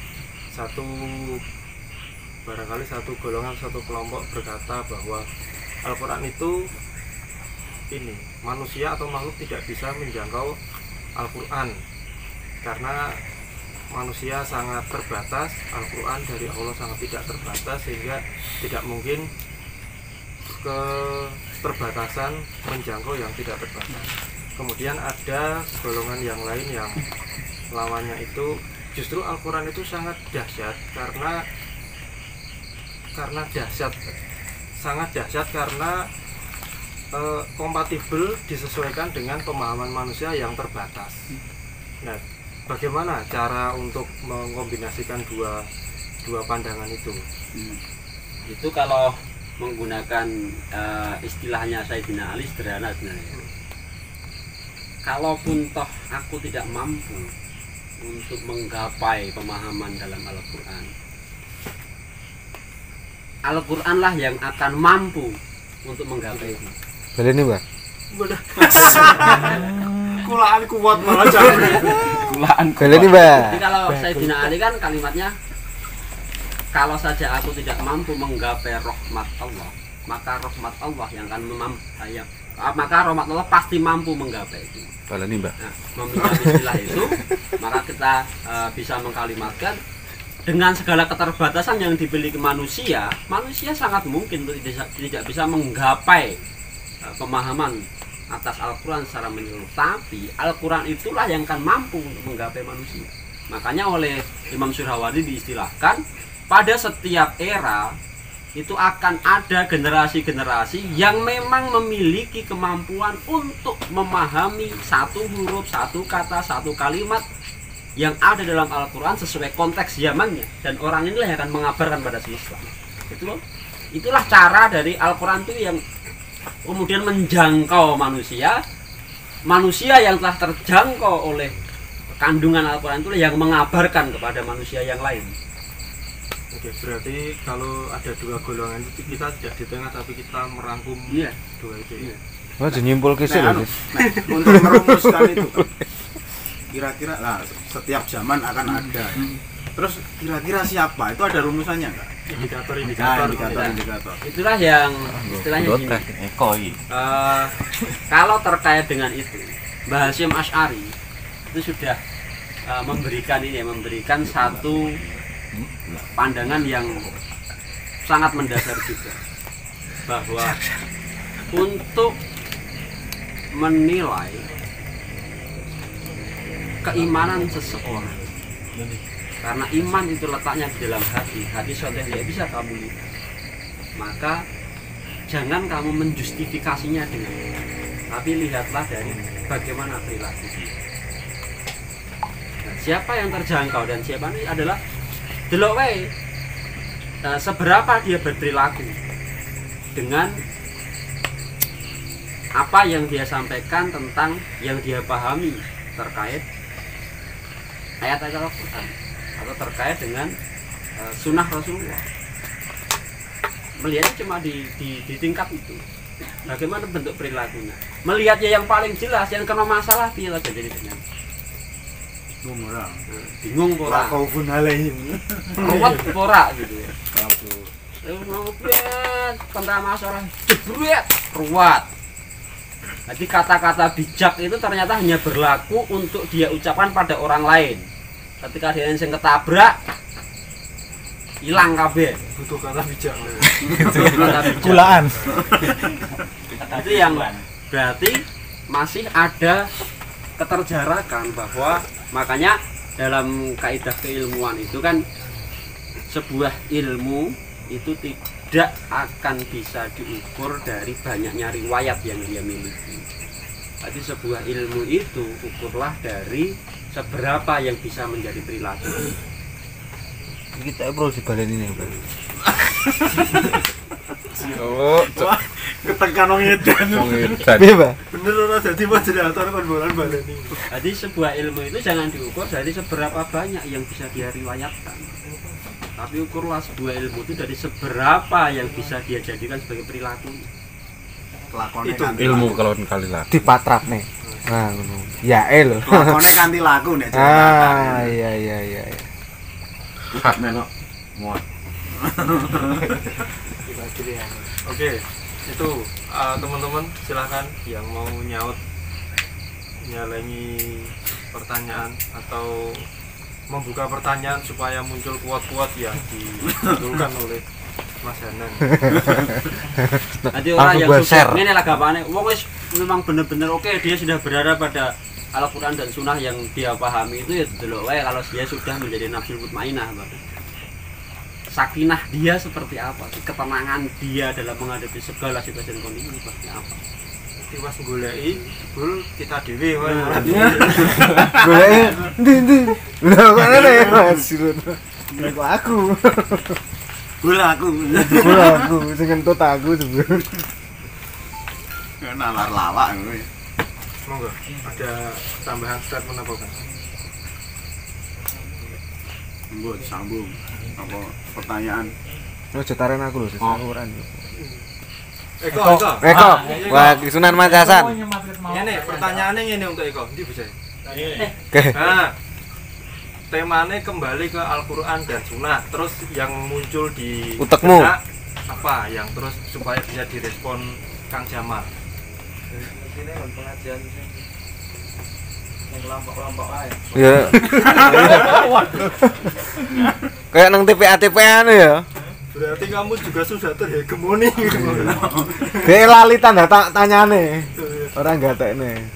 Speaker 2: Barangkali satu golongan, satu kelompok berkata bahwa Al-Quran itu manusia atau makhluk tidak bisa menjangkau Al-Quran karena manusia sangat terbatas, Al-Quran dari Allah sangat tidak terbatas, sehingga tidak mungkin keterbatasan menjangkau yang tidak terbatas. Kemudian ada golongan yang lain yang lawannya itu justru Al-Quran itu sangat dahsyat karena sangat dahsyat karena kompatibel disesuaikan dengan pemahaman manusia yang terbatas. Nah, bagaimana cara untuk mengkombinasikan dua pandangan itu?
Speaker 4: Itu kalau menggunakan istilahnya Sayyidina Ali sederhana sebenarnya. Kalaupun toh aku tidak mampu untuk menggapai pemahaman dalam Al-Quranlah yang akan mampu untuk menggapai itu.
Speaker 3: Beli ini, Mbak.
Speaker 2: Kulaan kuat malah
Speaker 3: Kulaan. Beli ini, Mbak.
Speaker 4: Jadi kalau Sayyidina Ali kan kalimatnya, kalau saja aku tidak mampu menggapai rahmat Allah, maka rahmat Allah yang akan maka rahmat Allah pasti mampu menggapai itu.
Speaker 3: Beli ini, Mbak.
Speaker 4: Nah, meminjam istilah itu, maka kita bisa mengkalimatkan dengan segala keterbatasan yang dimiliki manusia sangat mungkin untuk tidak bisa menggapai pemahaman atas Al-Quran secara menyeluruh. Tapi Al-Quran itulah yang akan mampu untuk menggapai manusia. Makanya oleh Imam Syuhrawardi diistilahkan pada setiap era itu akan ada generasi-generasi yang memang memiliki kemampuan untuk memahami satu huruf, satu kata, satu kalimat yang ada dalam Al-Quran sesuai konteks zamannya, dan orang inilah yang akan mengabarkan pada semesta. Itulah cara dari Al-Quran itu yang kemudian menjangkau manusia yang telah terjangkau oleh kandungan Al-Quran itu yang mengabarkan kepada manusia yang lain.
Speaker 2: Oke, berarti kalau ada dua golongan itu kita tidak di tengah tapi kita merangkum dua itu.
Speaker 3: Oh, nyimpul kisah loh.
Speaker 1: Untuk merumuskan itu kira-kira setiap zaman akan ada. Terus kira-kira siapa? Itu ada rumusannya enggak? Indikator. Itulah yang istilahnya gini.
Speaker 4: Kalau terkait dengan itu, Mbah Hasyim Asy'ari itu sudah memberikan satu pandangan yang sangat mendasar juga, bahwa untuk menilai keimanan seseorang, karena iman itu letaknya di dalam hati suatu yang tidak bisa kamu lihat, maka jangan kamu menjustifikasinya dengan, tapi lihatlah dari bagaimana perilaku dia. Nah, siapa yang terjangkau dan siapa ini adalah delok wae seberapa dia berperilaku dengan apa yang dia sampaikan tentang yang dia pahami terkait ayat-ayat Al-Quran atau terkait dengan sunnah Rasulullah. Melihatnya cuma di tingkat itu, bagaimana bentuk perilakunya. Melihatnya yang paling jelas, yang kena masalah dia aja jadi dengan bingung pora,
Speaker 1: kaufun alaihim,
Speaker 4: ruwet pora gitu ya. Ruwet, pertama seorang jebret, ruwet. Jadi kata-kata bijak itu ternyata hanya berlaku untuk dia ucapkan pada orang lain. Ketika dia yang ketabrak, hilang kabeh.
Speaker 2: Butuh kata bijak.
Speaker 3: Kulaan.
Speaker 4: Itu yang berarti masih ada keterjarakan, bahwa makanya dalam kaidah keilmuan itu kan sebuah ilmu itu tidak akan bisa diukur dari banyaknya riwayat yang dia miliki, Jadi sebuah ilmu itu ukurlah dari seberapa yang bisa menjadi perilaku.
Speaker 3: Kita perlu dibaleni nih, Bang.
Speaker 1: Wah, ketekan wong edan.
Speaker 3: Piye, Bang?
Speaker 2: Bener ora dadi moderator kon bolan baleni.
Speaker 4: Jadi sebuah ilmu itu jangan diukur dari seberapa banyak yang bisa dia riwayatkan. Tapi ukurlah sebuah ilmu itu dari seberapa yang bisa dia jadikan sebagai perilaku.
Speaker 1: Lakone
Speaker 2: Itu
Speaker 1: kanthi
Speaker 3: Ilmu kalau kali lah. Dipatrapne. Nah, ngono. Ya lho.
Speaker 1: lakone kanthi laku nek
Speaker 3: Ah, iya.
Speaker 5: Hak melok muat.
Speaker 2: Oke, itu teman-teman silahkan yang mau nyaut nyalengi pertanyaan atau membuka pertanyaan supaya muncul kuat-kuat yang dimunculkan oleh Mas Hanan.
Speaker 4: Nanti orang
Speaker 3: Aku
Speaker 4: yang
Speaker 3: gua share.
Speaker 4: sudah ini lah gampangnya, wong wis memang bener-bener oke, dia sudah berada pada Al-Quran dan Sunnah yang dia pahami itu ya delok wae kalau dia sudah menjadi nafsul mutmainah, Bapak. Sakinah dia seperti apa sih? Ketenangan dia dalam menghadapi segala situasi dan kondisi seperti apa?
Speaker 2: Tiwas goleki bul kita dhewe wae.
Speaker 3: Goleki ndi. Lah kok ngene Mas. Lah aku.
Speaker 1: bola aku.
Speaker 3: Aku sing kentut aku sebenarnya.
Speaker 1: Nalar lawak ngono.
Speaker 2: Monggo, ada tambahan statement apa kan?
Speaker 1: Monggo disambung. Apa pertanyaan?
Speaker 3: Lo jetaren aku lho, Al-Quran.
Speaker 2: Eko.
Speaker 3: Eko, wah Sunan Mancasan.
Speaker 2: Ngene, pertanyaannya ngene untuk Eko. Ndi bisa?
Speaker 3: Oke.
Speaker 2: Nah, temanya kembali ke Al-Quran dan Sunnah. Terus yang muncul di
Speaker 3: Utekmu.
Speaker 2: benak apa yang terus supaya bisa direspon Kang Jamal?
Speaker 3: Ya. Kayak nang TPA-TPA ya.
Speaker 2: Berarti kamu juga sudah terhegemoni.
Speaker 3: Kayak lali tanda tanyane. Orang gatekne.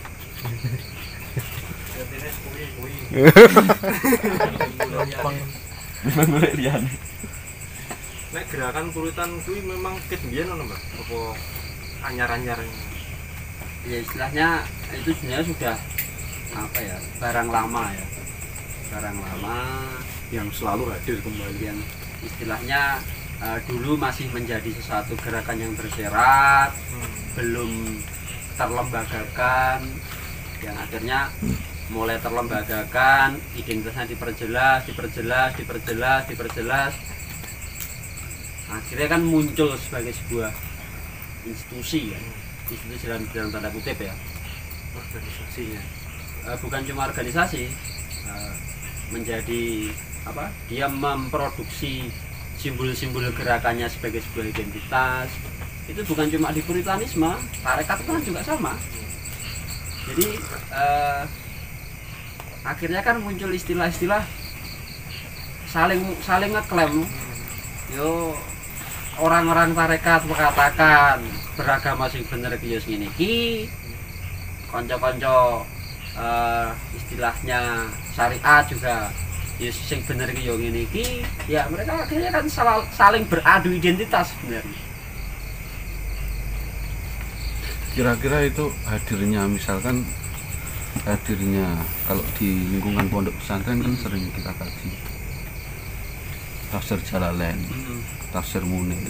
Speaker 2: Nek gerakan puritan kuwi memang ket biyen ono, Mbak? Apa anyar-anyar?
Speaker 4: Ya istilahnya itu sebenarnya sudah apa ya, barang lama ya, barang lama
Speaker 1: Yang selalu hadir kembali.
Speaker 4: yang istilahnya dulu masih menjadi sesuatu gerakan yang terserat, belum terlembagakan, yang akhirnya mulai terlembagakan, identitasnya diperjelas, akhirnya kan muncul sebagai sebuah institusi ya, institusi dalam tanda kutip ya,
Speaker 2: Organisasinya.
Speaker 4: bukan cuma organisasi, menjadi apa, dia memproduksi simbol-simbol gerakannya sebagai sebuah identitas. Itu bukan cuma di puritanisme, tarekat kan juga sama. Jadi akhirnya kan muncul istilah-istilah saling ngeklaim. Yo orang-orang tarekat mengatakan beragama sing bener iki yo ngene iki. Kanca-kanca istilahnya syariat juga ya sing bener iki yo ngene iki. Ya mereka akhirnya kan saling beradu identitas sebenarnya.
Speaker 5: Kira-kira itu hadirnya kalau di lingkungan pondok pesantren kan sering kita kaji tafsir Jalalain, tafsir Munir,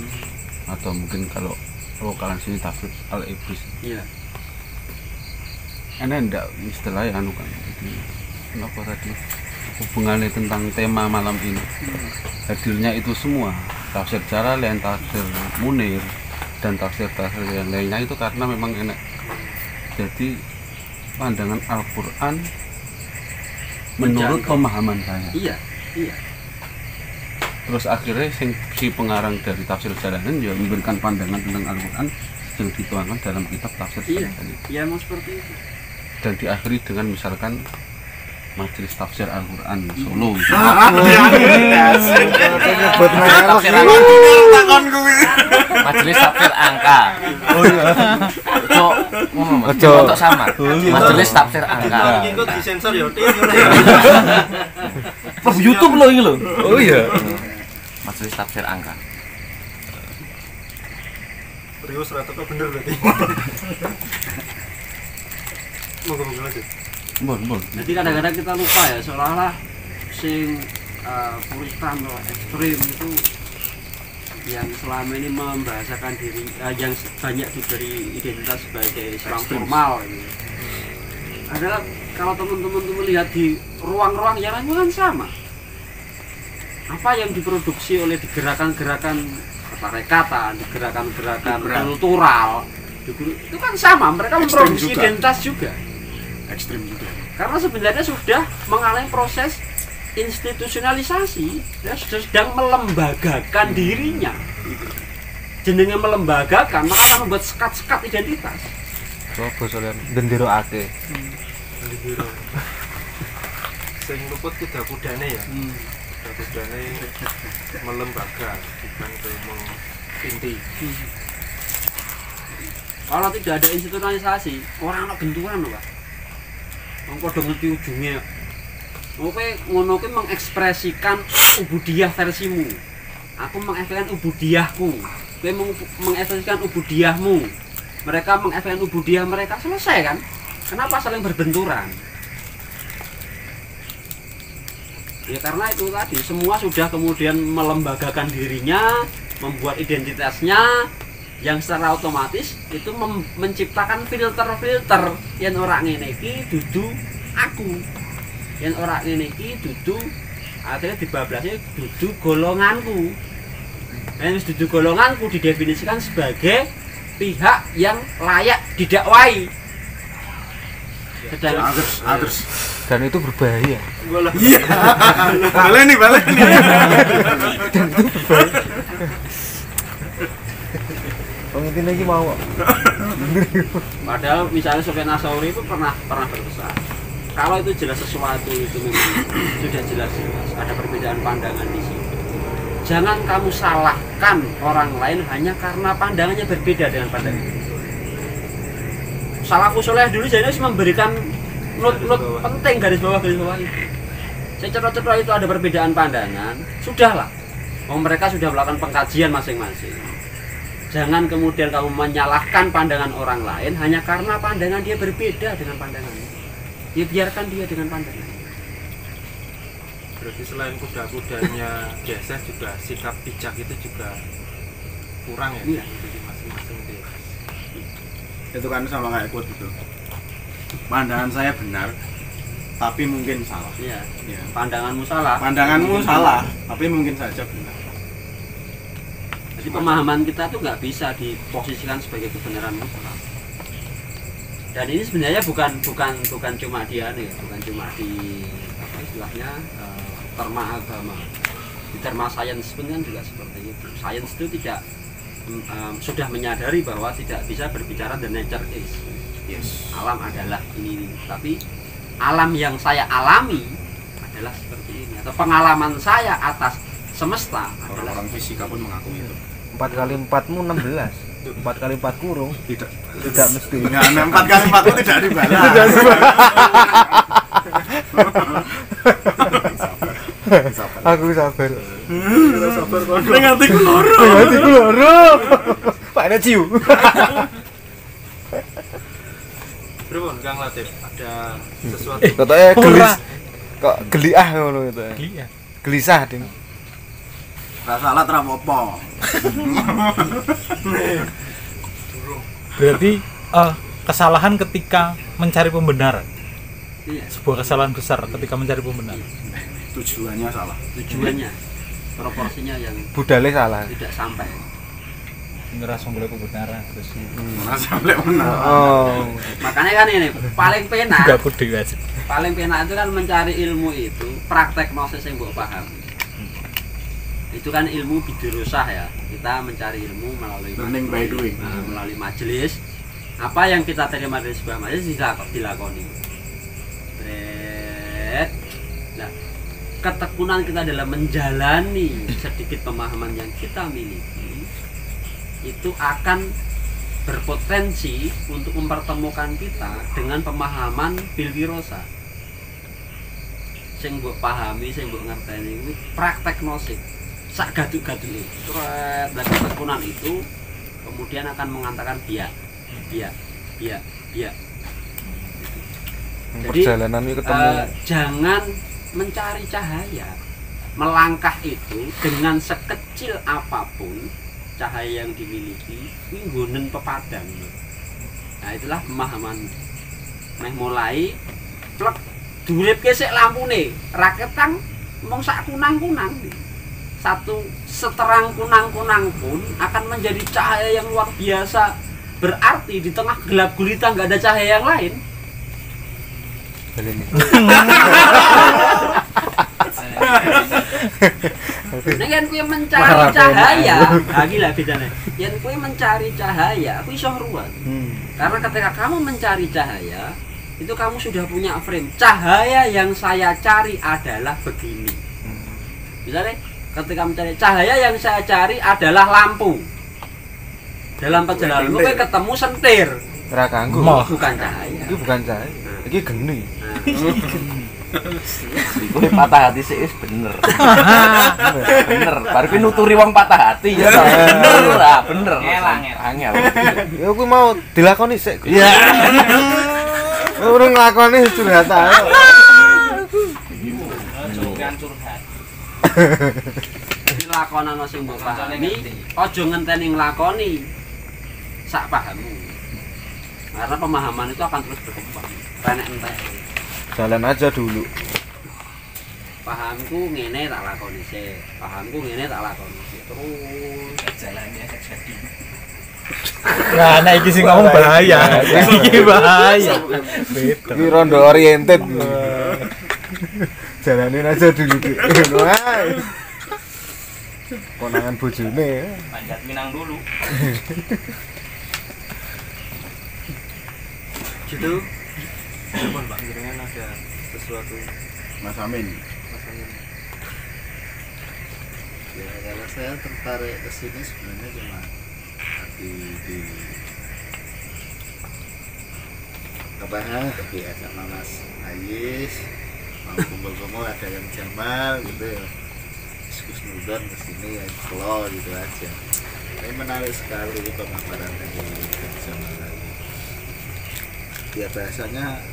Speaker 5: atau mungkin kalau lokalan sini tafsir Al-Ibris.
Speaker 4: Iya.
Speaker 5: Enak enggak istilahnya anu kan, jadi kenapa tadi hubungannya tentang tema malam ini, hadirnya itu semua tafsir Jalalain, tafsir Munir, dan tafsir-tafsir yang lainnya itu karena memang enak. Jadi pandangan Al-Quran menurut pemahaman saya.
Speaker 4: Iya.
Speaker 5: Terus akhirnya si pengarang dari tafsir Jalalain juga memberikan pandangan tentang Al-Quran yang dituangkan dalam kitab tafsir Jalalain.
Speaker 4: Iya, emang seperti itu.
Speaker 5: Dan diakhiri dengan misalkan majelis tafsir Al-Quran Solo.
Speaker 3: Nyebut merek
Speaker 1: Takon kuwi.
Speaker 6: Majelis tafsir angka.
Speaker 3: Oh iya.
Speaker 6: Ojo untuk sama. Majelis tafsir angka.
Speaker 2: Iki kok disensor ya, Tit.
Speaker 6: YouTube loh ini loh.
Speaker 3: Oh iya.
Speaker 6: Majelis tafsir angka.
Speaker 2: Rius rata kok bener berarti. Monggo lanjut.
Speaker 5: Bon.
Speaker 4: Jadi kadang-kadang kita lupa ya, seolah-olah sing puritan atau ekstrim itu yang selama ini membahasakan diri, yang banyak diberi identitas sebagai Islam formal ini. Adalah kalau teman-teman melihat di ruang-ruang yang lain kan sama. Apa yang diproduksi oleh gerakan-gerakan tarekatan, gerakan-gerakan kultural itu kan sama, mereka memproduksi identitas juga.
Speaker 1: Ekstrim juga.
Speaker 4: Karena sebenarnya sudah mengalami proses institusionalisasi, ya, sudah sedang melembagakan dirinya. Jenenge melembagakan, maka akan membuat sekat-sekat identitas.
Speaker 3: Coba soalnya genderoake.
Speaker 2: Gendero. Sing luput kuda-kudane ya. Kuda-kudane melembaga, bukan ke inti.
Speaker 4: Kalau tidak ada institusionalisasi, orang anak benturan loh, Pak. Wong padha ngerti ujungnya. Oke, ngono kuwi mengekspresikan ubudiyah versimu. Aku mengekspresikan ubudiyahku. Kowe mengekspresikan ubudiyahmu. Mereka mengekspresikan ubudiyah mereka, selesai kan? Kenapa saling berbenturan? Ya karena itu tadi, semua sudah kemudian melembagakan dirinya, membuat identitasnya yang secara otomatis itu menciptakan filter-filter yang orang ngene iki dudu aku, yang orang ngene iki dudu akhirnya dibablasnya dudu golonganku, yang dudu golonganku didefinisikan sebagai pihak yang layak didakwai.
Speaker 1: Others.
Speaker 3: Dan itu berbahaya.
Speaker 1: Iya. Balik nih.
Speaker 3: Pengintinya lagi mau.
Speaker 4: Padahal misalnya Sufyan Ats-Tsauri itu pernah berpesan, kalau itu jelas sesuatu itu memang sudah jelas ada perbedaan pandangan di situ. Jangan kamu salahkan orang lain hanya karena pandangannya berbeda dengan pandangan. Salafus Saleh dulu jadi memberikan not penting garis bawah itu. Secara itu ada perbedaan pandangan, sudahlah. Mereka sudah melakukan pengkajian masing-masing. Jangan kemudian kamu menyalahkan pandangan orang lain hanya karena pandangan dia berbeda dengan pandangannya. Ya biarkan dia dengan pandangannya.
Speaker 2: Berarti selain kuda-kudanya geser juga sikap bijak itu juga kurang ya?
Speaker 4: Iya.
Speaker 2: Jadi masing-masing dia.
Speaker 1: Itu kan sama kayak quote itu. Pandangan saya benar, tapi mungkin salah.
Speaker 4: Iya.
Speaker 1: Ya.
Speaker 4: Pandanganmu salah.
Speaker 1: Pandanganmu salah, tapi mungkin saja benar.
Speaker 4: Jadi pemahaman kita tuh nggak bisa diposisikan sebagai kebenaran mutlak. Dan ini sebenarnya bukan cuma dia nih, bukan cuma di apa istilahnya terma agama, di terma sains pun kan juga seperti itu. Sains itu tidak sudah menyadari bahwa tidak bisa berbicara the nature is.
Speaker 1: Yes.
Speaker 4: Alam adalah ini, tapi alam yang saya alami adalah seperti ini, atau pengalaman saya atas semesta adalah
Speaker 1: Orang fisika pun mengakui itu.
Speaker 3: 4 kali 4-mu 16. 4 kali 4 kurung.
Speaker 1: Tidak
Speaker 3: mesti.
Speaker 1: Enggak, 4 kali 4 itu tidak dibalas.
Speaker 3: Aku sabar.
Speaker 1: Sabar kon. Ning atiku loro.
Speaker 3: Hatiku loro. Pak ada ciu.
Speaker 2: Bro, Kang Latif, ada sesuatu
Speaker 3: Katanya gelis. Kok geliah ngono gitu. Gelisah, Ding.
Speaker 1: Rasa salah trapopo.
Speaker 7: Berarti kesalahan ketika mencari pembenaran.
Speaker 4: iya,
Speaker 7: Sebuah kesalahan besar ketika mencari pembenaran.
Speaker 1: Tujuannya salah.
Speaker 4: tujuannya, proporsinya yang
Speaker 3: Budale salah.
Speaker 4: tidak sampai.
Speaker 7: Ngerasa mulai pembenaran terus
Speaker 1: Merasa benar.
Speaker 3: Oh.
Speaker 4: Makanya kan ini paling penak,
Speaker 7: gabut dewe aja.
Speaker 4: paling penak itu kan mencari ilmu itu praktek proses yang mbok paham. Itu kan ilmu bidurusah ya. Kita mencari ilmu melalui
Speaker 1: Learning by doing.
Speaker 4: melalui majelis. Apa yang kita terima dari sebuah majelis dilakoni. Nah, ketekunan kita dalam menjalani sedikit pemahaman yang kita miliki itu akan berpotensi untuk mempertemukan kita dengan pemahaman bilwirosa. Sing mbok pahami, sing mbok ngerteni kuwi praktek nosik. Sak gaduk-gaduke. Dan ketekunan itu kemudian akan mengantarkan biak. Jadi
Speaker 3: perjalanan itu ketemu
Speaker 4: jangan mencari cahaya. Melangkah itu dengan sekecil apapun cahaya yang dimiliki, kuwi nggonen pepadang. Nah, itulah pemahaman. Meh mulai plek duripke sik lampune, ra ketang mung sak kunang-kunang. Satu seterang kunang-kunang pun akan menjadi cahaya yang luar biasa. Berarti di tengah gelap gulita nggak ada cahaya yang lain. Nek yen kowe mencari cahaya, lagi lah bedane. Yen kowe mencari cahaya, aku iso ruwet. Karena ketika kamu mencari cahaya, itu kamu sudah punya frame. Cahaya yang saya cari adalah begini. Misalnya ketika mencari cahaya yang saya cari adalah lampu. Dalam perjalanan kowe ketemu sentir.
Speaker 3: ora ganggu.
Speaker 4: Bukan cahaya.
Speaker 3: Iki bukan cahaya. Iki geni.
Speaker 6: Kowe patah hati sih bener. Bener. Baru kuwi nuturi wong patah hati ya. Bener ah, bener. Angel.
Speaker 3: Ya kuwi mau dilakoni sik. Iya. Urung nglakoni curhat ae.
Speaker 6: Curhat.
Speaker 4: Lakonan sing mbok pahami, aja ngenteni nglakoni sak pahammu. Karena pemahaman itu akan terus berkembang. Renek entek.
Speaker 3: Jalan aja dulu.
Speaker 4: Pahamku ngene tak lakoni sik, pahamku ngene tak lakoni sik. Terus
Speaker 6: Jalannya terjadi.
Speaker 7: Nah, nek iki sing ngomong bahaya. Iki bahaya. Beda.
Speaker 3: Iki rondo oriented. Jalanin aja dulu. Wah. Konangan bojone.
Speaker 6: Panjat Minang dulu.
Speaker 2: Gitu. Telepon Pak, jenengan ada sesuatu.
Speaker 1: Mas Amin.
Speaker 8: Ya kalau saya tertarik ke sini sebenarnya cuma di sama Mas Ayis, mau kumpul-kumpul ada yang Jamal gitu ya. Gus Nudon ke sini ya slow gitu aja. Ini menarik sekali pemaparan dari Jamal tadi. Ya bahasanya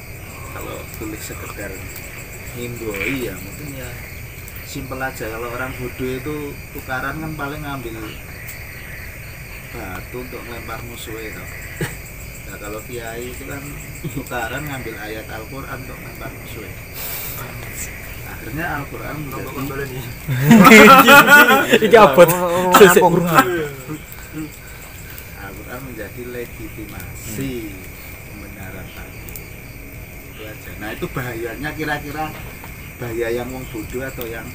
Speaker 8: kalau tulis sekedar ngimboi ya mungkin ya simpel aja. Kalau orang bodoh itu tukaran kan paling ngambil batu untuk melempar musuh itu. Nah kalau kiai itu kan tukaran ngambil ayat Al-Quran untuk melempar musuh. Akhirnya Al-Quran menjadi
Speaker 7: Iki abot.
Speaker 8: Al-Quran menjadi legitimasi pembenaran tadi. Itu aja. Nah itu bahayanya kira-kira bahaya yang wong bodoh atau yang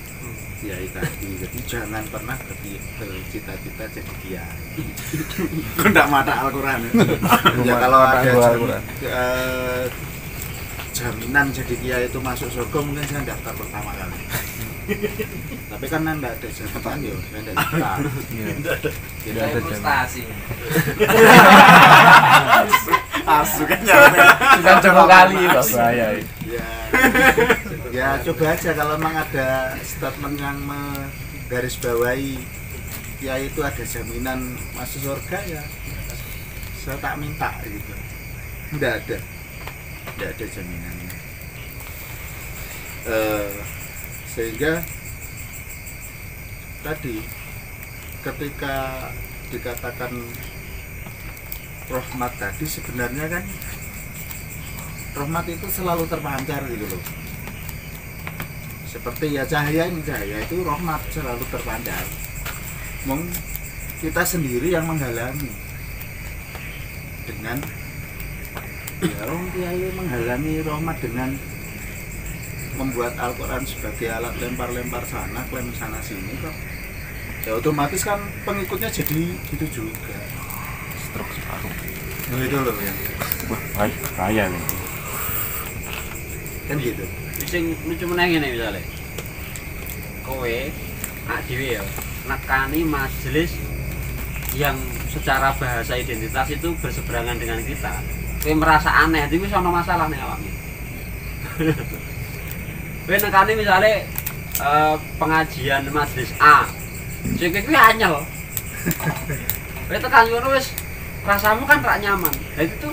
Speaker 8: kiai tadi. Jadi jangan pernah bercita-cita jadi kiai.
Speaker 1: Ndak mata Al-Qur'an.
Speaker 8: Ya kalau ada
Speaker 3: Al-Qur'an.
Speaker 8: Jaminan jadi kiai itu masuk surga mungkin saya daftar pertama kali. Tapi kan enggak ada jaminan ya, saya enggak daftar.
Speaker 3: Tidak ada
Speaker 6: Frustasi.
Speaker 1: Asu kan nyampe.
Speaker 6: Sudah coba kali Pak bahaya.
Speaker 8: Ya coba aja kalau memang ada statement yang menggarisbawahi kiai itu ada jaminan masuk surga ya saya tak minta gitu. Enggak ada jaminannya. Sehingga tadi ketika dikatakan rahmat tadi sebenarnya kan rahmat itu selalu terpancar gitu loh. Seperti ya cahaya itu rahmat selalu terpancar. Kita sendiri yang menghalangi dengan ya orang kiai menghalangi rahmat dengan membuat Al-Quran sebagai alat lempar-lempar sana, klaim sana sini kok. Ya otomatis kan pengikutnya jadi gitu juga.
Speaker 5: Stroke separuh.
Speaker 8: Nah, itu loh ya.
Speaker 5: Wah, bahaya nih.
Speaker 8: Kan gitu.
Speaker 4: sing lucu meneh ngene misale. Kowe ak dhewe ya nekani majelis yang secara bahasa identitas itu berseberangan dengan kita. Kowe merasa aneh, itu wis ana masalah ning awakmu. Kowe nekani misale pengajian majelis A. Sing kuwi anyel. Kowe tekan ngono wis rasamu kan rak nyaman. Lah itu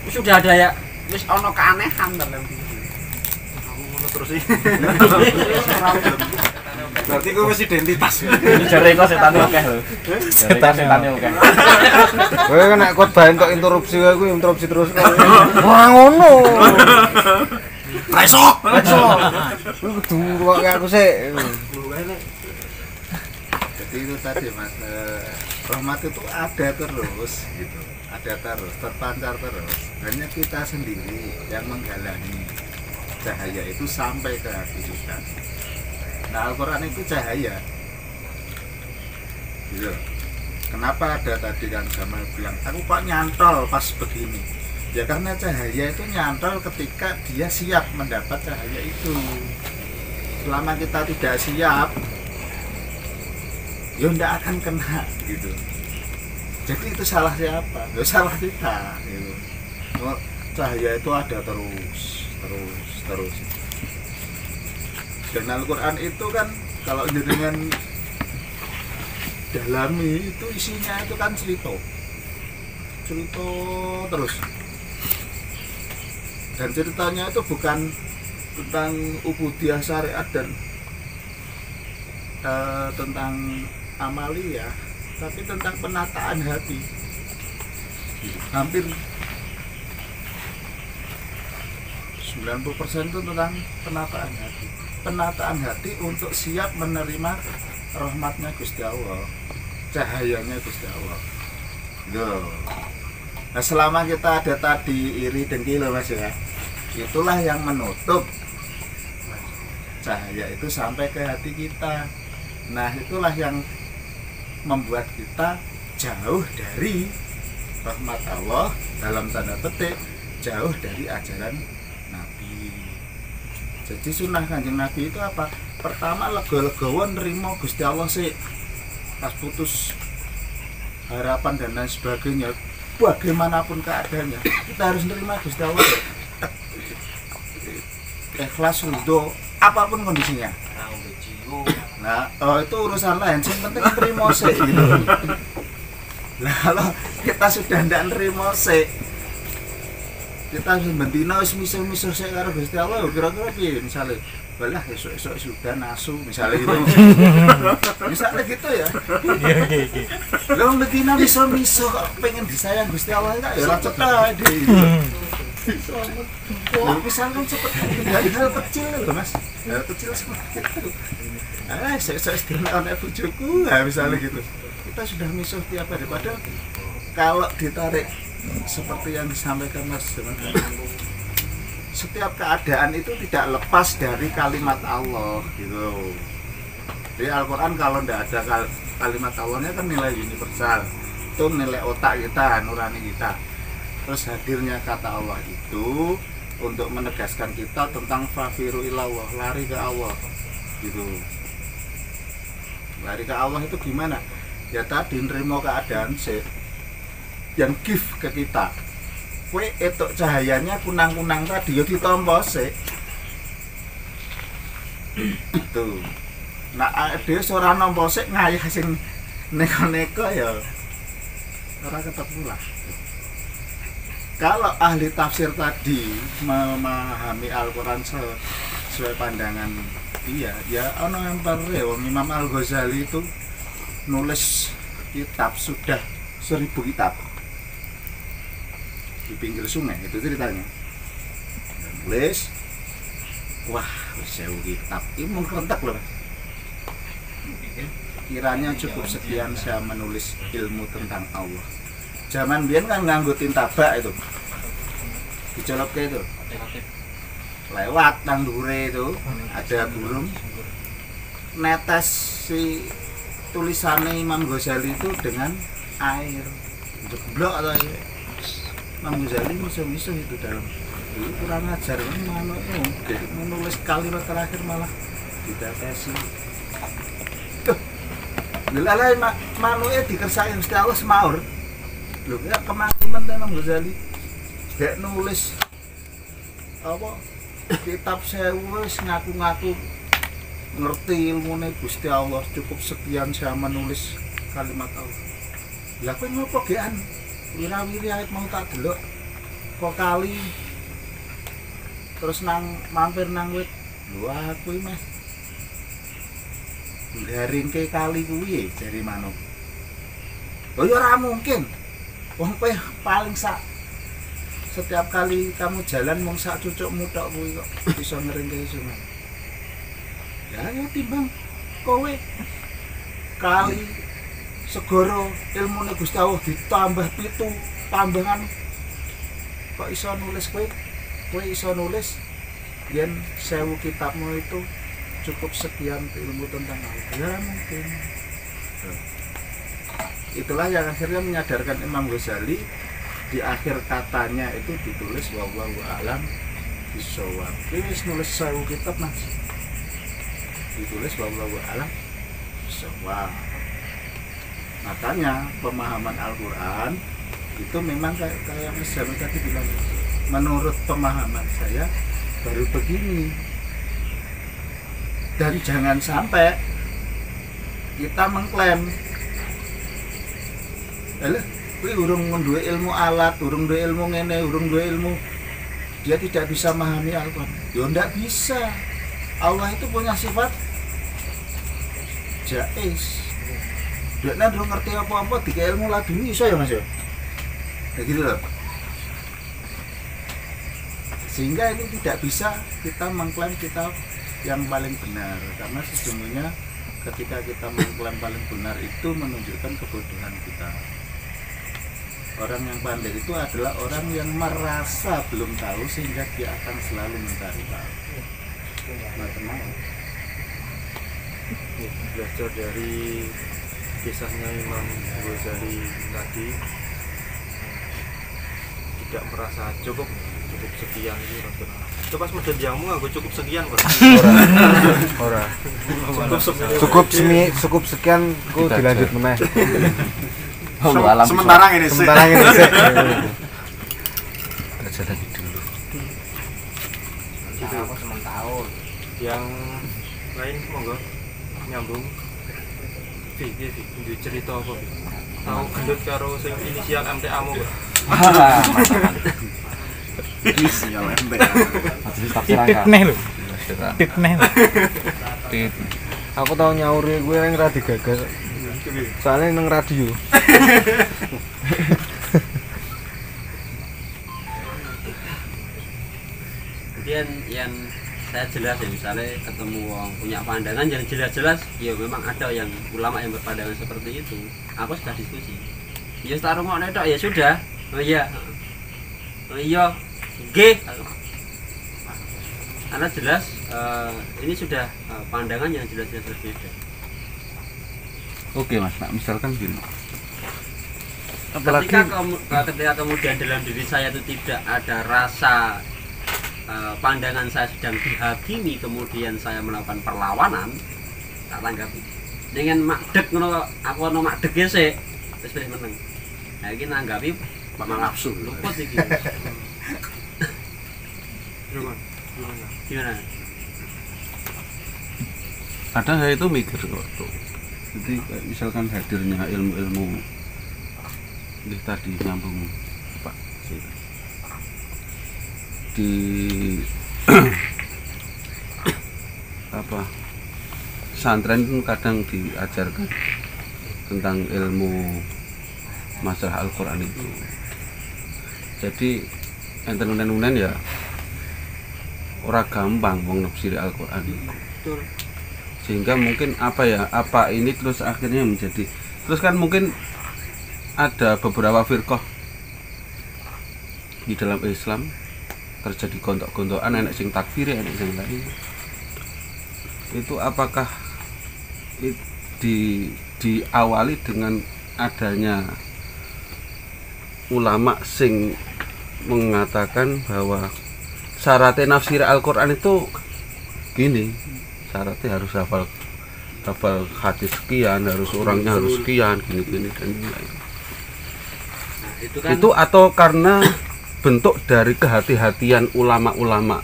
Speaker 4: sudah ada ya wis ana keanehan dalam diri.
Speaker 1: terus sih.
Speaker 3: Berarti gue masih identitas.
Speaker 6: Jare kok setane akeh lho. Setane akeh.
Speaker 3: Kowe kan nek khotbah entuk interupsi kowe kuwi interupsi terus kok. Ora ngono.
Speaker 1: Raiso.
Speaker 3: Kowe kudu ngrungokke aku sik.
Speaker 8: Jadi itu tadi Mas, rahmat itu ada terus gitu, ada terus, terpancar terus. Hanya kita sendiri yang menghalangi cahaya itu sampai ke hati kita. Nah, Al-Quran itu cahaya gitu. Kenapa ada tadi kan Jamal bilang aku kok nyantol pas begini, ya karena cahaya itu nyantol ketika dia siap mendapat cahaya itu. Selama kita tidak siap, ya ndak akan kena gitu. Jadi itu salah siapa? Ya salah kita gitu. Cahaya itu ada terus. Dan Al-Quran itu kan kalau dengan dalami itu isinya itu kan cerita terus. Dan ceritanya itu bukan tentang ubudiyah syariat dan tentang amalia, tapi tentang penataan hati. Hampir 90% itu tentang penataan hati untuk siap menerima rahmatnya Gusti Allah, cahayanya Gusti Allah. Nah, selama kita ada tadi iri dengki loh Mas ya, itulah yang menutup cahaya itu sampai ke hati kita. Nah, itulah yang membuat kita jauh dari rahmat Allah, dalam tanda petik jauh dari ajaran Nabi. Jadi sunnah Kanjeng Nabi itu apa? Pertama lego-legowo nerima Gusti Allah sih, pas putus harapan dan lain sebagainya, bagaimanapun keadaannya kita harus nerima Gusti Allah, ikhlas ridho apapun kondisinya. Nah, itu urusan lain, yang penting nerima sih gitu. Nah, kalau kita sudah tidak nerima sih, kita bentina wis miso-miso sik karo Gusti Allah, kira-kira piye misalnya? Balah esuk-esuk sudah nasu misalnya gitu. Misalnya gitu ya. Lah bentina miso-miso kok pengen disayang Gusti Allah ya ora cetha deh. Misalkan seperti hal kecil loh Mas, hal kecil seperti itu. Saya sedang anak bujuku, misalnya gitu. Kita sudah misuh tiap hari, padahal kalau ditarik seperti yang disampaikan Mas, setiap keadaan itu tidak lepas dari kalimat Allah gitu. Di Al-Quran kalau tidak ada kalimat Allahnya kan nilai universal, itu nilai otak kita, nurani kita. Terus hadirnya kata Allah itu untuk menegaskan kita tentang fafiru ilallah, lari ke Allah gitu. Lari ke Allah itu gimana? Ya tadi nerimo keadaan sih yang give ke kita. Kue etok cahayanya kunang-kunang tadi ya ditompo sih. Itu. Nah, dia seorang nompo sih ngayah sing neko-neko ya ora ketemu lah. Kalau ahli tafsir tadi memahami Al-Quran sesuai pandangan dia, ya ono yang perlu ya, Imam Al-Ghazali itu nulis kitab sudah 1000 kitab di pinggir sungai, itu ceritanya. Nulis, wah 1000 kitab, ini mau kerentak loh. Kiranya cukup sekian saya menulis ilmu tentang Allah. Zaman biyen kan nganggo tinta bak itu, dicolopke itu, lewat nang dhuwure itu ada burung netes si tulisannya Imam Ghazali itu dengan air jeblok atau ya. Imam Ghazali miso-miso itu dalam itu kurang ajar mana menulis kalimat terakhir malah ditetesi. Lha manuke dikersake Gusti Allah semaur. Lho ya kemakiman Imam Ghazali gak nulis apa kitab 1000 wis ngaku-ngaku ngerti ilmune Gusti Allah, cukup sekian saya menulis kalimat Allah. Lah kowe ngopo gean wira-wiri ayat mau tak delok kok kali terus nang mampir nang wit lho aku meh garingke kali kuwi jari manuk. Oh ya ora mungkin. Wong kowe paling setiap kali kamu jalan mung sak cucukmu tok kuwi kok iso ngeringke sungai. Ya timbang kowe kali segoro ilmune Gusti Allah ditambah 7 tambahan kok iso nulis kowe iso nulis yen 1000 kitabmu itu cukup sekian ilmu tentang Allah. Ya mungkin. Itulah yang akhirnya menyadarkan Imam Ghazali di akhir katanya itu ditulis wallahu a'lam bishawab. Wis nulis 1000 kitab Mas. Ditulis wallahu a'lam bishawab. Makanya pemahaman Al-Qur'an itu memang kayak Mas Jamil tadi bilang, menurut pemahaman saya baru begini. Dan jangan sampai kita mengklaim kuwi urung duwe ilmu alat, urung duwe ilmu ngene, urung duwe ilmu, dia tidak bisa memahami Al-Qur'an. Ya ndak bisa. Allah itu punya sifat jais. Dia nek urung ngerti apa-apa dikek ilmu laduni iso ya Mas ya. Ya gitu loh. Sehingga ini tidak bisa kita mengklaim kita yang paling benar, karena sesungguhnya ketika kita mengklaim paling benar itu menunjukkan kebodohan kita. Orang yang pandai itu adalah orang yang merasa belum tahu sehingga dia akan selalu mencari tahu. Nah, tenang.
Speaker 2: Belajar dari kisahnya Imam Ghazali tadi, tidak merasa cukup sekian itu. Coba medhot jamu aku cukup sekian kok.
Speaker 3: Ora. Cukup sekian ku dilanjut meneh.
Speaker 1: Sementara ini sih.
Speaker 5: Baca lagi dulu.
Speaker 6: Aku sementara.
Speaker 2: Yang lain monggo nyambung. Iki iki cerita apa? Tahu gendut karo sing inisial MTA-mu kok.
Speaker 1: Inisial MTA.
Speaker 7: Titit neh lho. Titit neh.
Speaker 3: Aku tau nyauri gue yang radi gagas. Soalnya nang radio.
Speaker 4: Kemudian yang saya jelas ya, misalnya ketemu orang punya pandangan yang jelas-jelas, ya memang ada yang ulama yang berpandangan seperti itu. Aku sudah diskusi. Ya setelah rumah tok ya sudah. Oh iya. Oh iya. G. Karena jelas ini sudah pandangan yang jelas-jelas berbeda.
Speaker 5: Oke Mas, nah, misalkan gini.
Speaker 4: Ketika kemudian dalam diri saya itu tidak ada rasa pandangan saya sedang dihakimi, kemudian saya melakukan perlawanan, tak tanggapi. Dengan makdek ngono, aku ono makdek ya sik, terus pilih meneng. Nah iki nanggapi
Speaker 1: Bakal nafsu.
Speaker 4: luput iki. Gimana?
Speaker 5: Kadang saya itu mikir waktu. Jadi misalkan hadirnya ilmu-ilmu ini tadi nyambung Pak di apa pesantren itu kadang diajarkan tentang ilmu masalah Al-Quran itu. Jadi enten-enten ya ora gampang wong nafsiri Al-Quran itu.
Speaker 4: Betul.
Speaker 5: Sehingga mungkin apa ini terus akhirnya menjadi, terus kan mungkin ada beberapa firqah di dalam Islam terjadi gontok-gontokan, enek sing takfiri, enek sing lain. Itu apakah diawali dengan adanya ulama sing mengatakan bahwa syaratnya nafsir Al-Quran itu gini, syaratnya harus hafal hadis sekian, harus orangnya harus sekian, gini-gini dan lain. Itu atau karena bentuk dari kehati-hatian ulama-ulama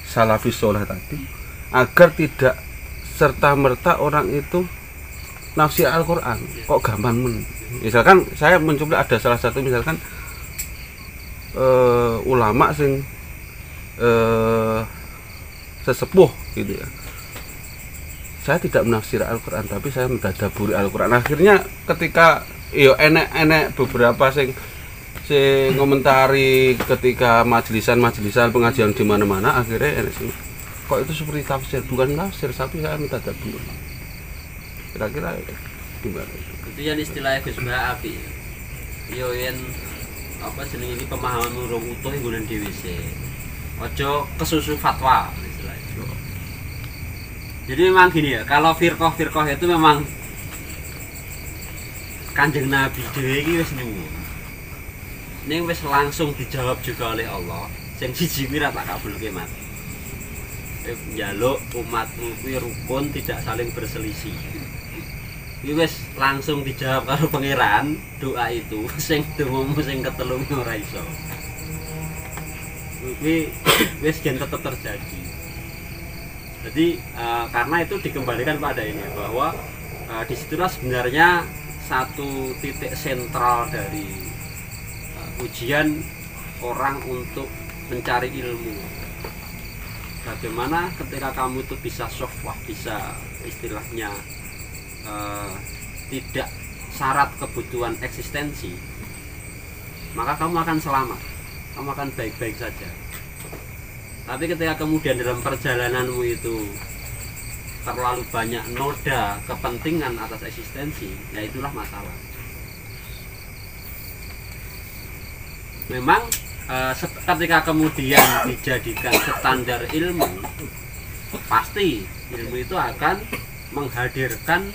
Speaker 5: salafis soleh tadi agar tidak serta-merta orang itu nafsir Al-Quran kok gampang misalkan saya mencoba ada salah satu misalkan ulama sesepuh gitu ya. Saya tidak menafsir Al-Qur'an tapi saya mentadaburi Al-Qur'an. Akhirnya ketika enek beberapa sing ngomentari ketika majlisan pengajian di mana-mana, akhirnya enek sing kok itu seperti tafsir, bukan tafsir tapi saya mentadabur. Kira-kira gimana
Speaker 4: itu yang istilahnya Gus Mbah api yo yen apa jeneng iki pemahaman urung utuh nggon dhewe sih aja kesusu fatwa istilahnya. Jadi memang gini ya, kalau firqah itu memang Kanjeng Nabi dhewe iki wis nyuwun ning wis langsung dijawab juga oleh Allah sing siji kuwi ra tak kabulke Mas. Njaluk umatmu kuwi rukun tidak saling berselisih. Iki wis langsung dijawab karo pangeran doa itu sing dongamu sing ketelu ora iso. Kuwi wis jen tetep terjadi. Jadi karena itu dikembalikan pada ini bahwa disitulah sebenarnya satu titik sentral dari ujian orang untuk mencari ilmu. Bagaimana ketika kamu itu bisa sofwah, bisa istilahnya tidak syarat kebutuhan eksistensi, maka kamu akan selamat, kamu akan baik-baik saja. Tapi ketika kemudian dalam perjalananmu itu terlalu banyak noda kepentingan atas eksistensi, ya itulah masalah. Memang ketika kemudian dijadikan standar ilmu, pasti ilmu itu akan menghadirkan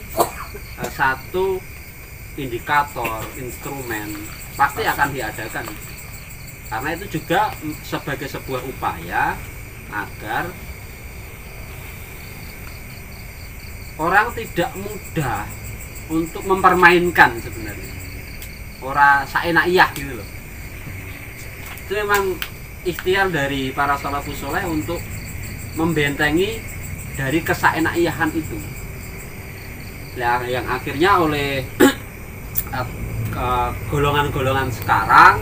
Speaker 4: satu indikator, instrumen, pasti akan diadakan. Karena itu juga sebagai sebuah upaya agar orang tidak mudah untuk mempermainkan sebenarnya. Ora saenakiyah gitu loh. Itu memang ikhtiar dari para salafus soleh untuk membentengi dari kesaenakiyahan itu. Yang akhirnya oleh golongan-golongan sekarang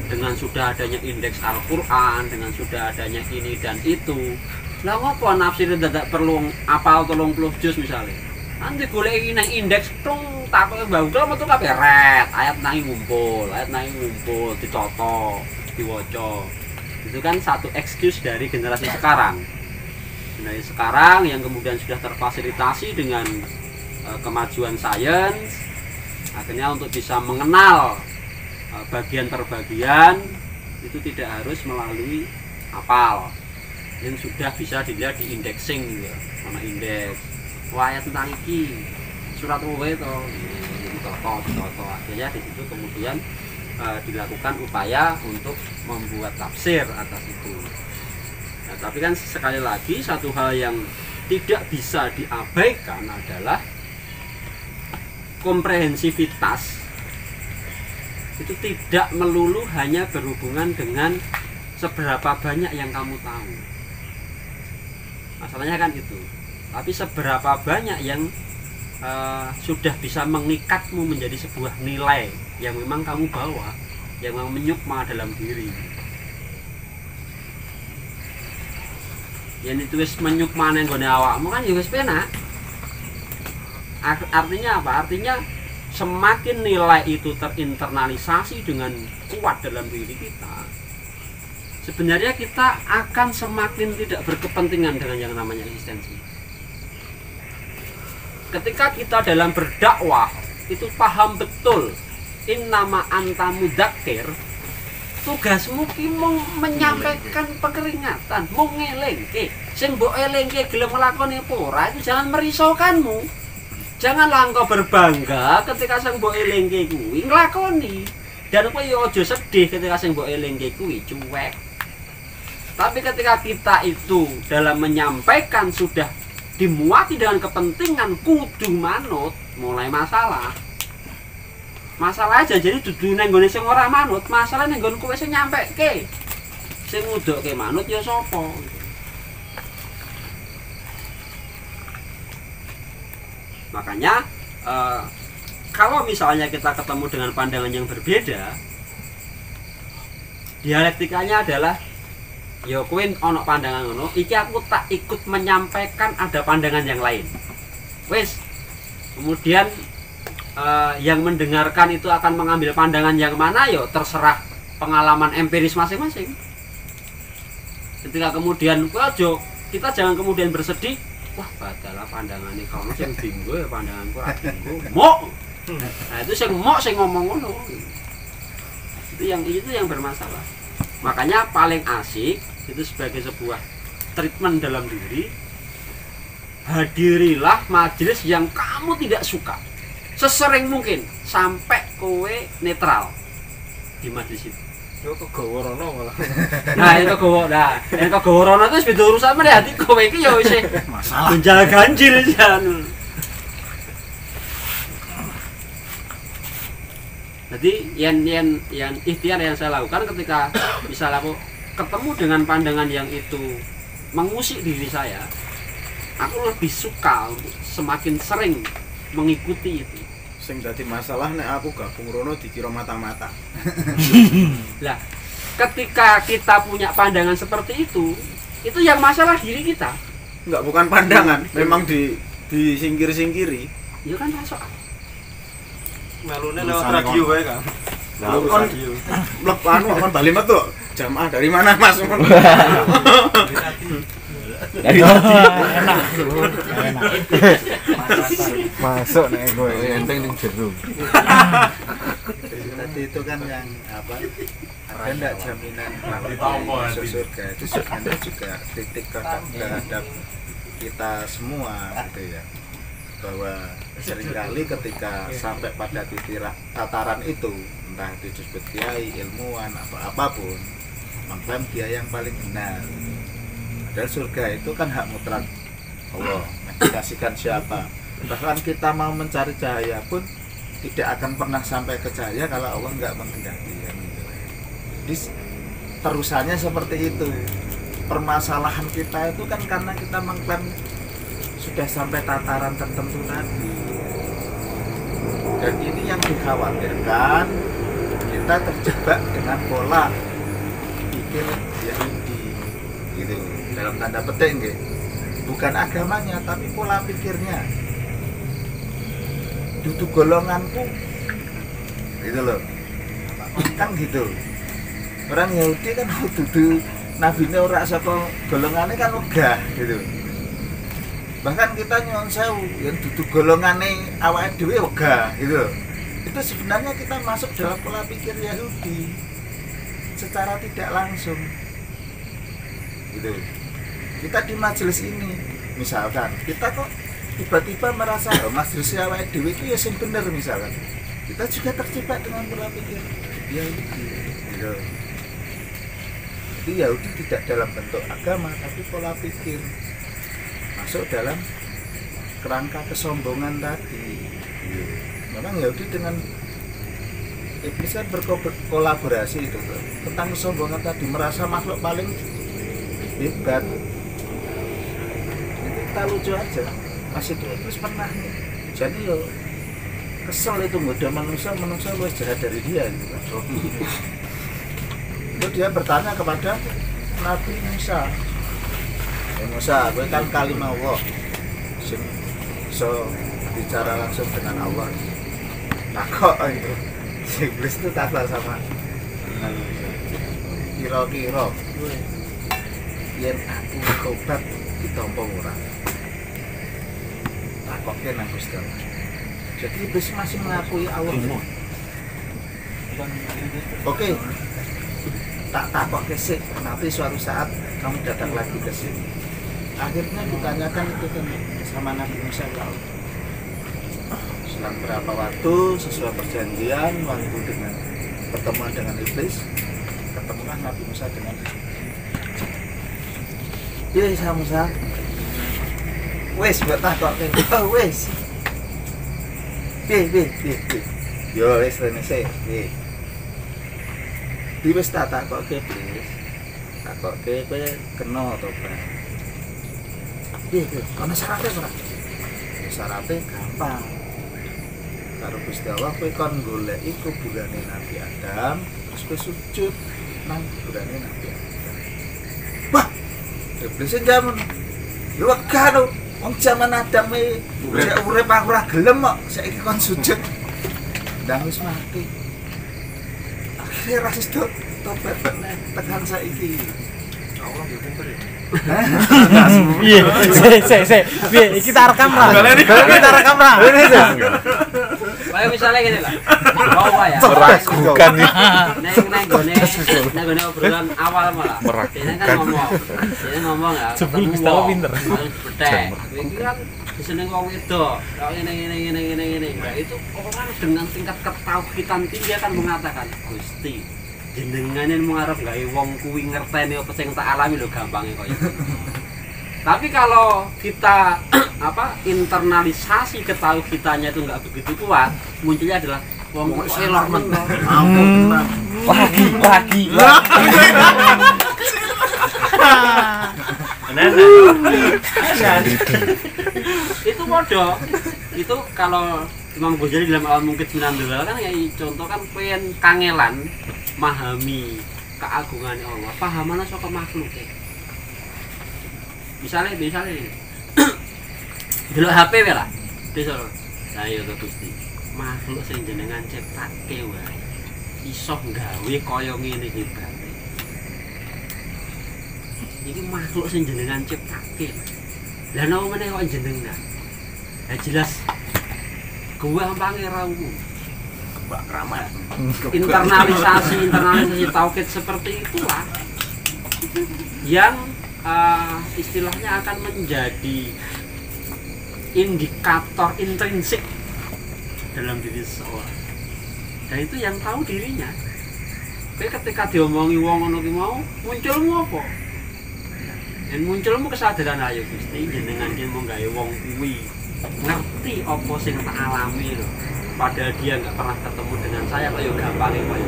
Speaker 4: dengan sudah adanya indeks Al-Qur'an, dengan sudah adanya ini dan itu. Lah ngopo nafsir dadak perlu apal 30 juz misalnya. Nanti goleki nang indeks tung takoke Mbah Ugel metu kabeh ret, ayat nangi ngumpul, dicoto, diwaca. Itu kan satu excuse dari generasi sekarang. Generasi sekarang yang kemudian sudah terfasilitasi dengan kemajuan sains, akhirnya untuk bisa mengenal bagian per bagian itu tidak harus melalui apal, yang sudah bisa dilihat di indexing ya, mana indeks ayat tentang iki surat wae to toto akhirnya di situ kemudian dilakukan upaya untuk membuat tafsir atas itu. Nah, tapi kan sekali lagi satu hal yang tidak bisa diabaikan adalah komprehensivitas. Itu tidak melulu hanya berhubungan dengan seberapa banyak yang kamu tahu. Masalahnya kan itu. Tapi seberapa banyak yang sudah bisa mengikatmu menjadi sebuah nilai yang memang kamu bawa, yang memang menyukma dalam diri. Yang itu wis menyukma nang gone awakmu kan ya wis penak. Artinya apa? Artinya semakin nilai itu terinternalisasi dengan kuat dalam diri kita, sebenarnya kita akan semakin tidak berkepentingan dengan yang namanya eksistensi. Ketika kita dalam berdakwah itu paham betul innama anta mudzakir, tugasmu ki mung menyampaikan peringatan, mung ngelingke. Sing mbok elingke gelem nglakoni apa ora itu jangan merisaukanmu. Janganlah engkau berbangga ketika sing mbok elingke kuwi nglakoni. Dan kowe yo aja sedih ketika sing mbok elingke kuwi cuek. Tapi ketika kita itu dalam menyampaikan sudah dimuati dengan kepentingan kudu manut, mulai masalah. Masalah aja jadi dudu nang gone sing ora manut, masalah nang nggon kowe sing nyampeke. Sing ngudukke manut ya sapa? Makanya kalau misalnya kita ketemu dengan pandangan yang berbeda, dialektikanya adalah ya kowe ana pandangan ngono, iki aku tak ikut menyampaikan ada pandangan yang lain. Wis. Kemudian yang mendengarkan itu akan mengambil pandangan yang mana ya terserah pengalaman empiris masing-masing. Ketika kemudian kita jangan kemudian bersedih, wah badalah pandangannya kamu sing binggo ya pandanganku ora binggo. Mok. Nah itu sing mok sing ngomong ngono. Itu yang bermasalah. Makanya paling asik itu sebagai sebuah treatment dalam diri, hadirilah majelis yang kamu tidak suka sesering mungkin sampai kowe netral di majelis itu.
Speaker 2: Yo kegawa rono malah.
Speaker 4: Nah itu kegawa rono itu beda urusan meneh hati kowe iki ya wis masalah gonjal ganjil jan. Jadi yang ikhtiar yang saya lakukan ketika misalnya aku ketemu dengan pandangan yang itu mengusik diri saya, aku lebih suka untuk semakin sering mengikuti itu.
Speaker 1: Sing dadi masalah nek aku gabung rono dikira mata-mata.
Speaker 4: Lah, ketika kita punya pandangan seperti itu yang masalah diri kita.
Speaker 1: Enggak, bukan pandangan, memang disingkir-singkiri.
Speaker 4: Ya kan masuk.
Speaker 2: Melune lewat radio wae kan.
Speaker 1: Lah kon blok kon bali metu. Jamaah dari mana Mas?
Speaker 6: Dari
Speaker 7: enak.
Speaker 3: Masuk nek kowe.
Speaker 5: Enteng ning jero.
Speaker 8: Tadi itu kan yang apa? Ada enggak jaminan masuk surga? Itu sebenarnya juga kritik terhadap kita semua gitu ya. Bahwa seringkali ketika sampai pada titik tataran itu, entah itu disebut kiai, ilmuwan, apapun, mengklaim dia yang paling benar. Padahal surga itu kan hak mutlak Allah, dikasihkan siapa. Bahkan kita mau mencari cahaya pun tidak akan pernah sampai ke cahaya kalau Allah nggak menghendaki. Jadi terusannya seperti itu. Permasalahan kita itu kan karena kita mengklaim sudah sampai tataran tertentu tadi, dan ini yang dikhawatirkan kita terjebak dengan pola pikir Yahudi gitu, dalam tanda petik nggih, bukan agamanya tapi pola pikirnya. Duduk golonganku gitu loh, kan gitu. Orang Yahudi kan duduk nabine ora saka golongane kan ogah gitu. Bahkan kita nyuwun sewu yang duduk golongane awake dhewe wegah gitu. Itu sebenarnya kita masuk dalam pola pikir Yahudi secara tidak langsung gitu. Kita di majelis ini misalkan kita kok tiba-tiba merasa majelis awake dhewe itu ya sing bener misalkan, kita juga terjebak dengan pola pikir Yahudi gitu. Jadi Yahudi tidak dalam bentuk agama tapi pola pikir, masuk dalam kerangka kesombongan tadi. Memang Yahudi dengan iblis kan berkolaborasi itu tentang kesombongan tadi, merasa makhluk paling hebat. Itu kita lucu aja, masih itu iblis pernah nih. Jadi yo kesel itu ngoda manusia lebih jahat dari dia gitu kan. Itu dia bertanya kepada Nabi Musa. Musa, gue kan kalimah Allah, so bicara langsung dengan Allah. Nah kok itu si iblis itu takut sama kira-kira yang aku kobat ditompo orang takutnya nang Gusti Allah. Jadi iblis masih mengakui Allah. Oke, tak takut kesik, nanti suatu saat kamu datang lagi ke sini. Akhirnya ditanyakan itu kan sama Nabi Musa, selang berapa waktu sesuai perjanjian waktu dengan pertemuan dengan iblis, ketemulah Nabi Musa dengan iblis. Ya Musa, wes buat takut kan? Wes, yo wes renese, di wes tak takut ke iblis, takut ke kena atau apa? Karena syaratnya ora. Syaratnya gampang. Karo Gusti Allah kowe kon goleki kuburane Nabi Adam, terus kowe sujud nang kuburane Nabi Adam. Iblis jaman. Yo wegah lho. Wong jaman Adam e urip aku ora gelem kok saiki kon sujud. Ndang wis mati. Akhire ra sido tobat tekan saiki.
Speaker 2: Allah yo pinter ya.
Speaker 7: Piye? Sik. Piye? Iki tak rekam ra? Kita rekam ra?
Speaker 4: Kayak misalnya gini lah. Bawa ya.
Speaker 3: Meragukan nih.
Speaker 4: Neng obrolan awal malah. Dia kan ngomong ya.
Speaker 7: Sebelum Gusti Allah pinter.
Speaker 4: Betek. Iki kan diseneng wong wedok. Kalau ini. Nah, itu orang dengan tingkat ketauhidan tinggi akan mengatakan, Gusti, jenengan yang mengharap gawe wong kuwi ngerteni apa sing tak alami lho gampange koyo. Tapi kalau kita internalisasi ketauhidannya itu enggak begitu kuat, munculnya adalah wong kok elok men.
Speaker 6: Lagi.
Speaker 4: Itu bodoh. Itu kalau Imam Ghazali dalam Al-Munqidh Minan Dhalal kan ya contoh kan pengen kangelan memahami keagungan Allah, pahamannya saka makhluk. Misalnya delok HP wae lah. Besok saya to Gusti. Makhluk sing jenengan ciptake wae iso gawe kaya ngene iki berarti. Iki makhluk sing jenengan ciptake. Lah napa meneh kok jenengan? Ya jelas gampang ra umum.
Speaker 1: Mbak Kramat.
Speaker 4: Internalisasi tauhid seperti itulah yang istilahnya akan menjadi indikator intrinsik dalam diri seseorang. Dan itu yang tahu dirinya. Tapi ketika diomongi wong ngono ki mau, munculmu apa? Dan munculmu kesadaran ayo Gusti jenengan ki mung gawe wong kuwi ngerti apa sing tak alami lho. Padahal dia enggak pernah ketemu dengan saya kok yo gampange koyo.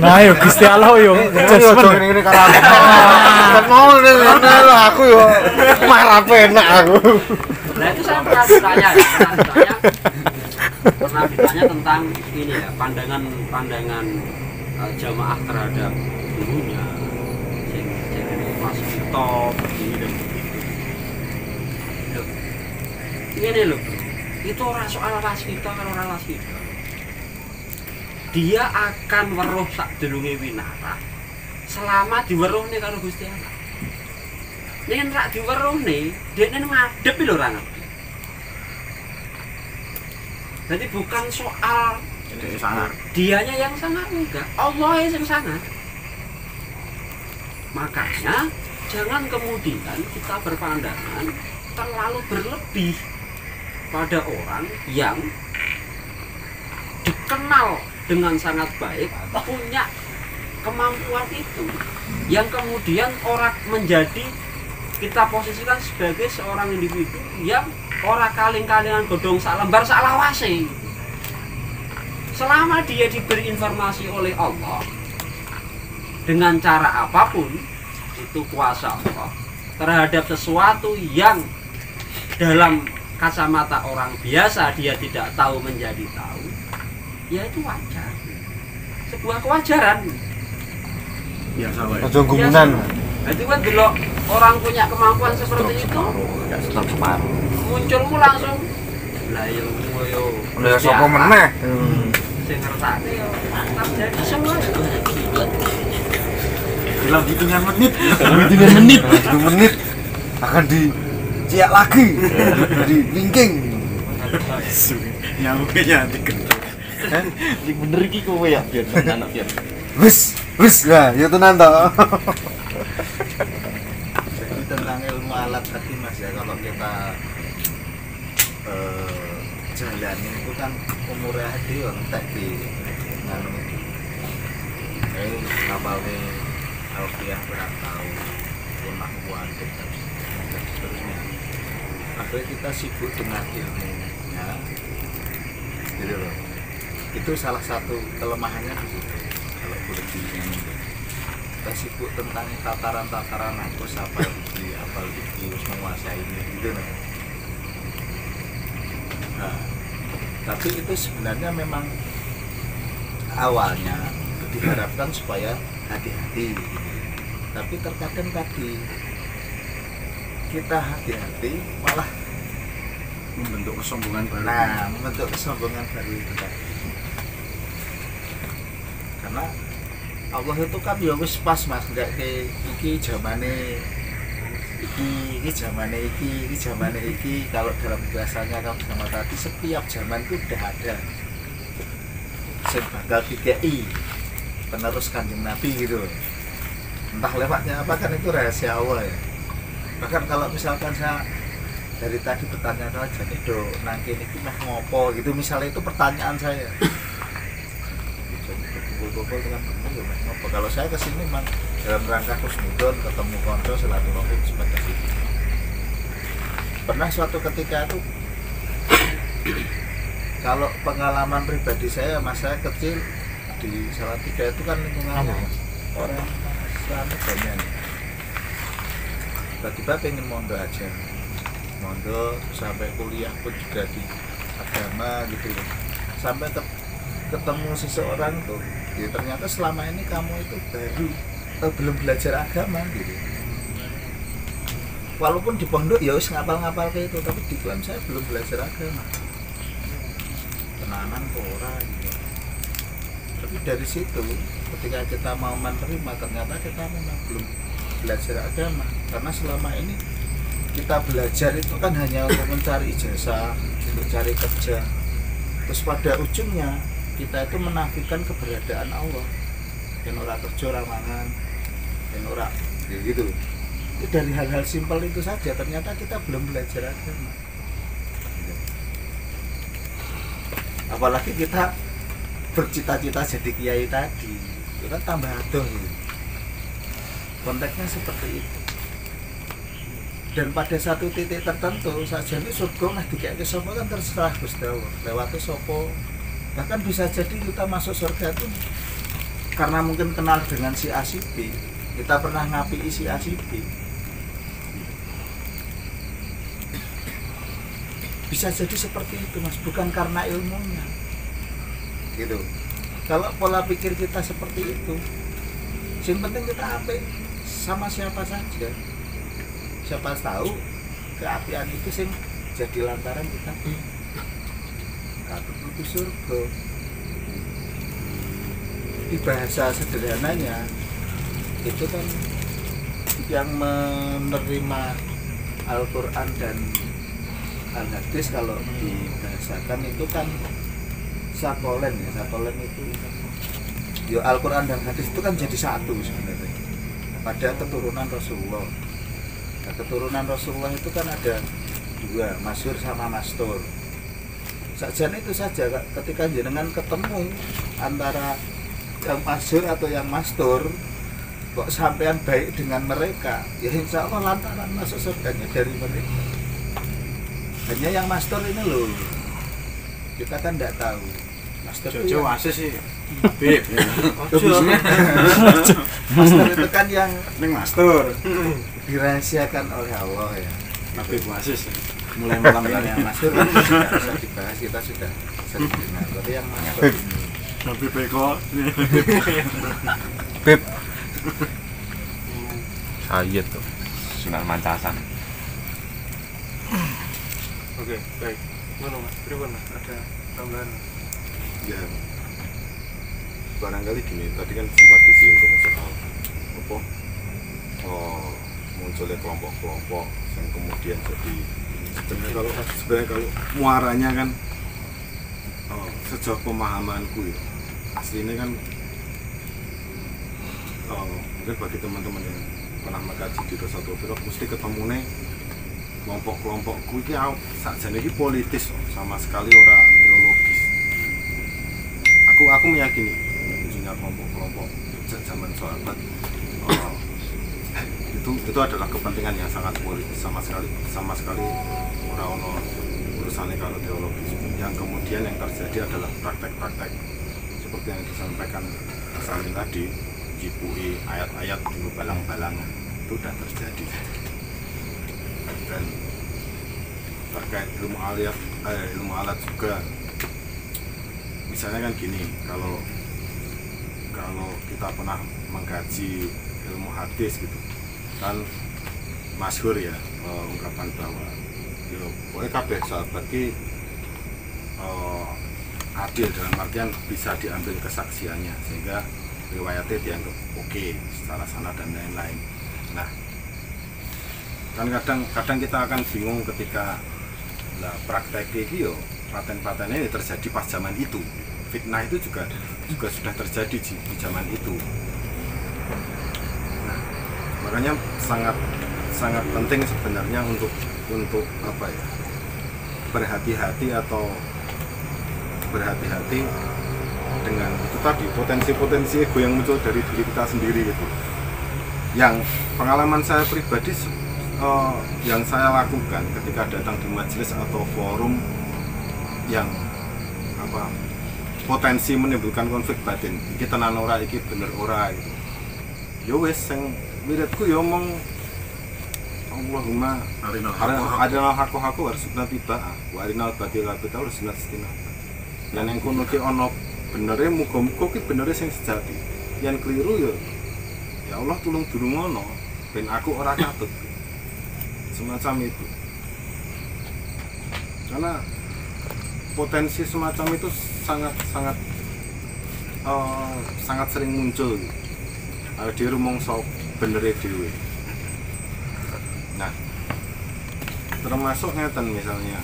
Speaker 7: Nah, yo Gusti Allah yo.
Speaker 3: Ngene karo aku. Kan mau ngene lho aku yo marah penak aku.
Speaker 4: Nah itu saya pernah ditanya tentang ini ya, pandangan jamaah terhadap gurunya sing masuk top ini dan begitu. Ini loh, itu orang soal waskita kalau orang waskita dia akan weruh sadurunge winara selama diweruhne karo Gusti Allah. Yen rak diweruhne, dekne ngadep lho ora ngerti. Jadi bukan soal dianya yang sangat, enggak, Allah yang sangat. Makanya jangan kemudian kita berpandangan terlalu berlebih pada orang yang dikenal dengan sangat baik, punya kemampuan itu, yang kemudian orang menjadi kita posisikan sebagai seorang individu yang ora kaling-kalingan godhong sak lembar sak lawase. Selama dia diberi informasi oleh Allah dengan cara apapun, itu kuasa Allah terhadap sesuatu yang dalam kacamata orang biasa dia tidak tahu menjadi tahu, ya itu wajar, sebuah kewajaran
Speaker 1: biasa wae.
Speaker 3: Aja gumunan.
Speaker 4: Jadi kan dulu orang punya kemampuan seperti itu, munculmu langsung lah yo
Speaker 3: Lah sapa meneh?
Speaker 4: sing ngersake yo terjadi semua.
Speaker 1: Dalam hitungan menit.
Speaker 3: Menit akan diciak lagi. Di wingking.
Speaker 1: Nyamuknya dikendor.
Speaker 6: Sing bener iki kowe ya, Bion, anak Bion.
Speaker 3: Wis lah, ya tenan to.
Speaker 8: Jadi tentang ilmu alat tadi Mas ya, kalau kita jalani itu kan umurnya hati ya entek di nganu itu. Kapalnya Alfiah berapa tahun, lemah kuantum dan seterusnya. Akhirnya kita sibuk dengan ilmunya, gitu loh. Itu salah satu kelemahannya di situ. Kalau berbicara kita sibuk tentang tataran-tataran aku apa lagi harus menguasai ini gitu nih. Nah, tapi itu sebenarnya memang awalnya diharapkan supaya hati-hati gitu. Tapi terkadang tadi kita hati-hati malah
Speaker 1: membentuk kesombongan baru.
Speaker 8: nah membentuk kesombongan baru itu tadi. Karena Allah itu kan ya wis pas Mas, enggak kayak iki zamane iki zamane iki zamane iki. Kalau dalam bahasanya kamu sama tadi, setiap zaman itu udah ada sing bakal dikei penerus Kanjeng Nabi gitu. Entah lewatnya apa kan itu rahasia Allah ya. Bahkan kalau misalkan saya dari tadi bertanya aja nih do nangke niki meh ngopo gitu, misalnya itu pertanyaan saya. Kumpul-kumpul dengan teman ya meh ngopo. Kalau saya kesini memang dalam rangka husnudon, ketemu konco, silaturahim sebatas itu. Pernah suatu ketika itu kalau pengalaman pribadi saya, saya kecil di Salatiga itu kan lingkungannya orang Islam banyak. Tiba-tiba pengen mondok aja, mondok sampai kuliah pun juga di agama gitu. Sampai ketemu seseorang tuh, ya ternyata selama ini kamu itu baru belum belajar agama gitu. Walaupun di pondok ya wis ngapal-ngapal kayak itu, tapi di klaim saya belum belajar agama. Tenanan kok ora gitu. Tapi dari situ ketika kita mau menerima, ternyata kita memang belum belajar agama. Karena selama ini kita belajar itu kan hanya untuk mencari ijazah, untuk cari kerja. Terus pada ujungnya kita itu menafikan keberadaan Allah. Yang ora kerja ora mangan, yang ora gitu. Itu dari hal-hal simpel itu saja ternyata kita belum belajar agama. Apalagi kita bercita-cita jadi kiai tadi, itu kan tambah adoh gitu. Konteksnya seperti itu. Dan pada satu titik tertentu saja ini surga mah dikek ke sapa kan terserah Gusti Allah. Lewate sapa. Bahkan bisa jadi kita masuk surga itu karena mungkin kenal dengan si A si B. Kita pernah ngapi si A si B. Bisa jadi seperti itu Mas, bukan karena ilmunya gitu. Kalau pola pikir kita seperti itu, yang penting kita apik sama siapa saja. Siapa tahu keapian itu sing jadi lantaran kita katut ke surga. Di bahasa sederhananya itu kan yang menerima Al-Quran dan Al-Hadis kalau dibahasakan itu kan sakolen ya. Sakolen itu ya Al-Quran dan Hadis itu kan jadi satu sebenarnya pada keturunan Rasulullah. Nah, keturunan Rasulullah itu kan ada dua, masyhur sama mastur. Sajane itu saja ketika jenengan ketemu antara yang masyhur atau yang mastur, kok sampean baik dengan mereka, ya insya Allah lantaran masuk surganya dari mereka. Hanya yang master ini loh, kita kan tidak tahu. Master itu
Speaker 1: Jojo asis sih. Bib.
Speaker 8: Master itu kan yang
Speaker 1: Ning master.
Speaker 8: dirahasiakan oleh Allah ya.
Speaker 1: Nabi asis. Mulai malam
Speaker 8: Kalau
Speaker 1: ini.
Speaker 8: yang master kan tidak usah dibahas, kita sudah sering dengar. Tapi yang master ini
Speaker 1: Nabi Beko.
Speaker 3: Beb. Sayet tuh. Sunan Mancasan.
Speaker 2: Oke, baik. Ngono Mas, pripun Mas? Ada tambahan?
Speaker 9: Ya, barangkali gini, tadi kan sempat disinggung soal apa munculnya kelompok-kelompok yang kemudian jadi sebenarnya kalau muaranya kan sejauh pemahamanku ya, aslinya kan mungkin bagi teman-teman yang pernah mengkaji di Rosatul Firaq mesti ketemunya kelompok-kelompokku ini sakjane iki politis sama sekali ora teologis. Aku meyakini munculnya kelompok-kelompok zaman sahabat itu adalah kepentingan yang sangat politis, sama sekali ora ono urusannya kalau teologis. Yang kemudian yang terjadi adalah praktek-praktek seperti yang disampaikan Mas Amin tadi, jipui ayat-ayat dulu balang-balang itu sudah terjadi. Dan terkait ilmu alat juga, misalnya kan gini, kalau kita pernah mengkaji ilmu hadis gitu kan masyhur ya ungkapan bahwa yo pokoknya kabeh sahabat ki adil dalam artian bisa diambil kesaksiannya sehingga riwayatnya dianggap oke secara sanad dan lain-lain. Nah, kan kadang kita akan bingung ketika lah praktek iki yo paten-patennya ini terjadi pas zaman itu. Fitnah itu juga sudah terjadi di zaman itu. Nah, makanya sangat penting sebenarnya untuk apa ya, berhati-hati dengan itu tadi potensi-potensi ego yang muncul dari diri kita sendiri gitu. Yang pengalaman saya pribadi yang saya lakukan ketika datang di majelis atau forum yang apa potensi menimbulkan konflik batin, iki tenan ora, iki bener ora gitu. Yo wis sing wiridku yo omong Allahumma arinal haqqo warzuqna tibaa wa arinal batila warzuqna istinaba. Yang yang kono ki ana benere muga-muga ki benere sing sejati. Yang keliru ya Allah tulung durungono ben aku ora katut. Semacam itu. Karena potensi semacam itu sangat sering muncul. Di rumangsa benere dhewe. Nah, termasuk ngeten misalnya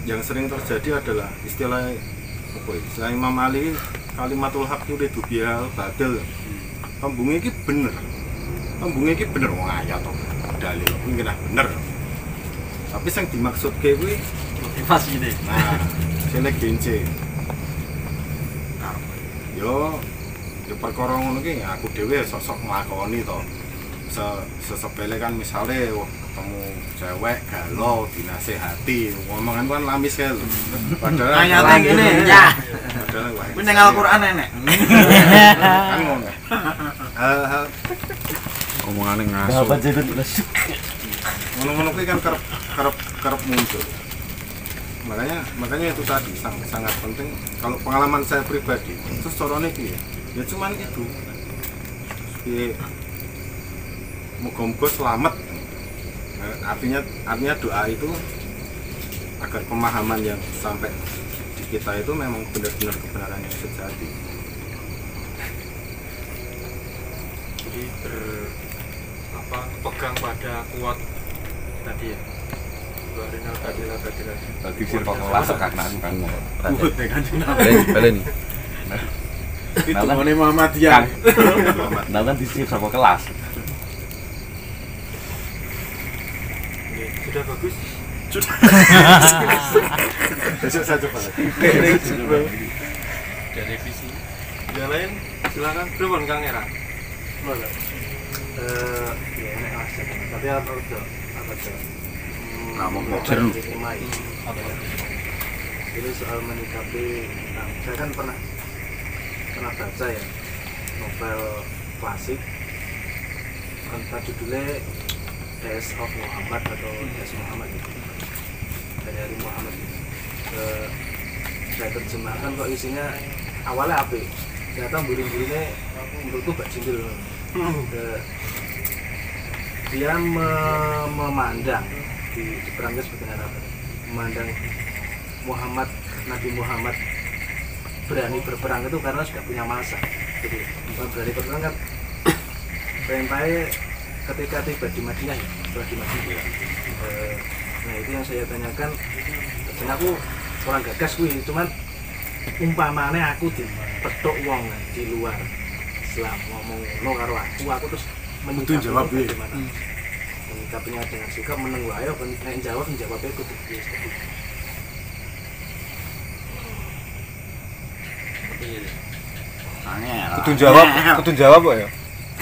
Speaker 9: yang sering terjadi adalah istilah Imam Ali kalimatul haq yuridu bihal batil. Tembunge iki bener wong ayat to dalil iki bener. Tapi yang dimaksudke kuwi motivasine. Nah, sing gence. Yo perkara ngono ki aku dhewe sosok nglakoni to. Sesepele kan misale ketemu cewek galau dinasehati, ngomongan kan lamis kae lho. Padahal
Speaker 7: ayat ngene ya.
Speaker 9: Padahal wae.
Speaker 7: Kuwi ning Al-Qur'an enek.
Speaker 9: Kan ngono. Hal-hal
Speaker 3: Omongane ngaso.
Speaker 6: Bapak jago lesuk.
Speaker 9: Ngono-ngono kuwi kan kerep muncul. Makanya itu tadi sangat penting. Kalau pengalaman saya pribadi, terus carane piye? Ya cuman itu. Moga-moga selamat. Artinya doa itu agar pemahaman yang sampai di kita itu memang benar-benar kebenaran yang sejati.
Speaker 2: Jadi pegang pada kuat tadi ya. Barinal badila.
Speaker 3: Tadi sirkok kelas kakak kan.
Speaker 1: Uhud ya kan.
Speaker 3: Baleni.
Speaker 1: Itu ngene Muhammadiyah.
Speaker 6: Nah di sini sama kelas.
Speaker 2: Sudah bagus.
Speaker 9: Besok saya coba lagi.
Speaker 2: Ada revisi. Yang lain silakan. Pripun Kang Era?
Speaker 1: Ya enak aja. Tapi apa tuh?
Speaker 3: Ngomong modern.
Speaker 1: Jadi soal menyikapi, saya kan pernah baca ya novel klasik tentang judulnya Death of Muhammad atau Death Muhammad itu dari Muhammad itu. Saya terjemahkan kok isinya awalnya apa? Ternyata buring-buringnya menurutku gak jindil. Dia memandang di perangnya seperti apa? Memandang Nabi Muhammad berani berperang itu karena sudah punya masa. Jadi berani berperang kan perintahnya ketika tiba di Madinah ya, nah itu yang saya tanyakan. Dan aku orang gagas kuwi, cuman umpamane aku dipethuk wong di luar Islam ngomong no karo aku terus menjawab bagaimana? Menyikapinya dengan sikap meneng wae apa nek jawabnya kudu piye.
Speaker 3: Kudu jawab kok ya.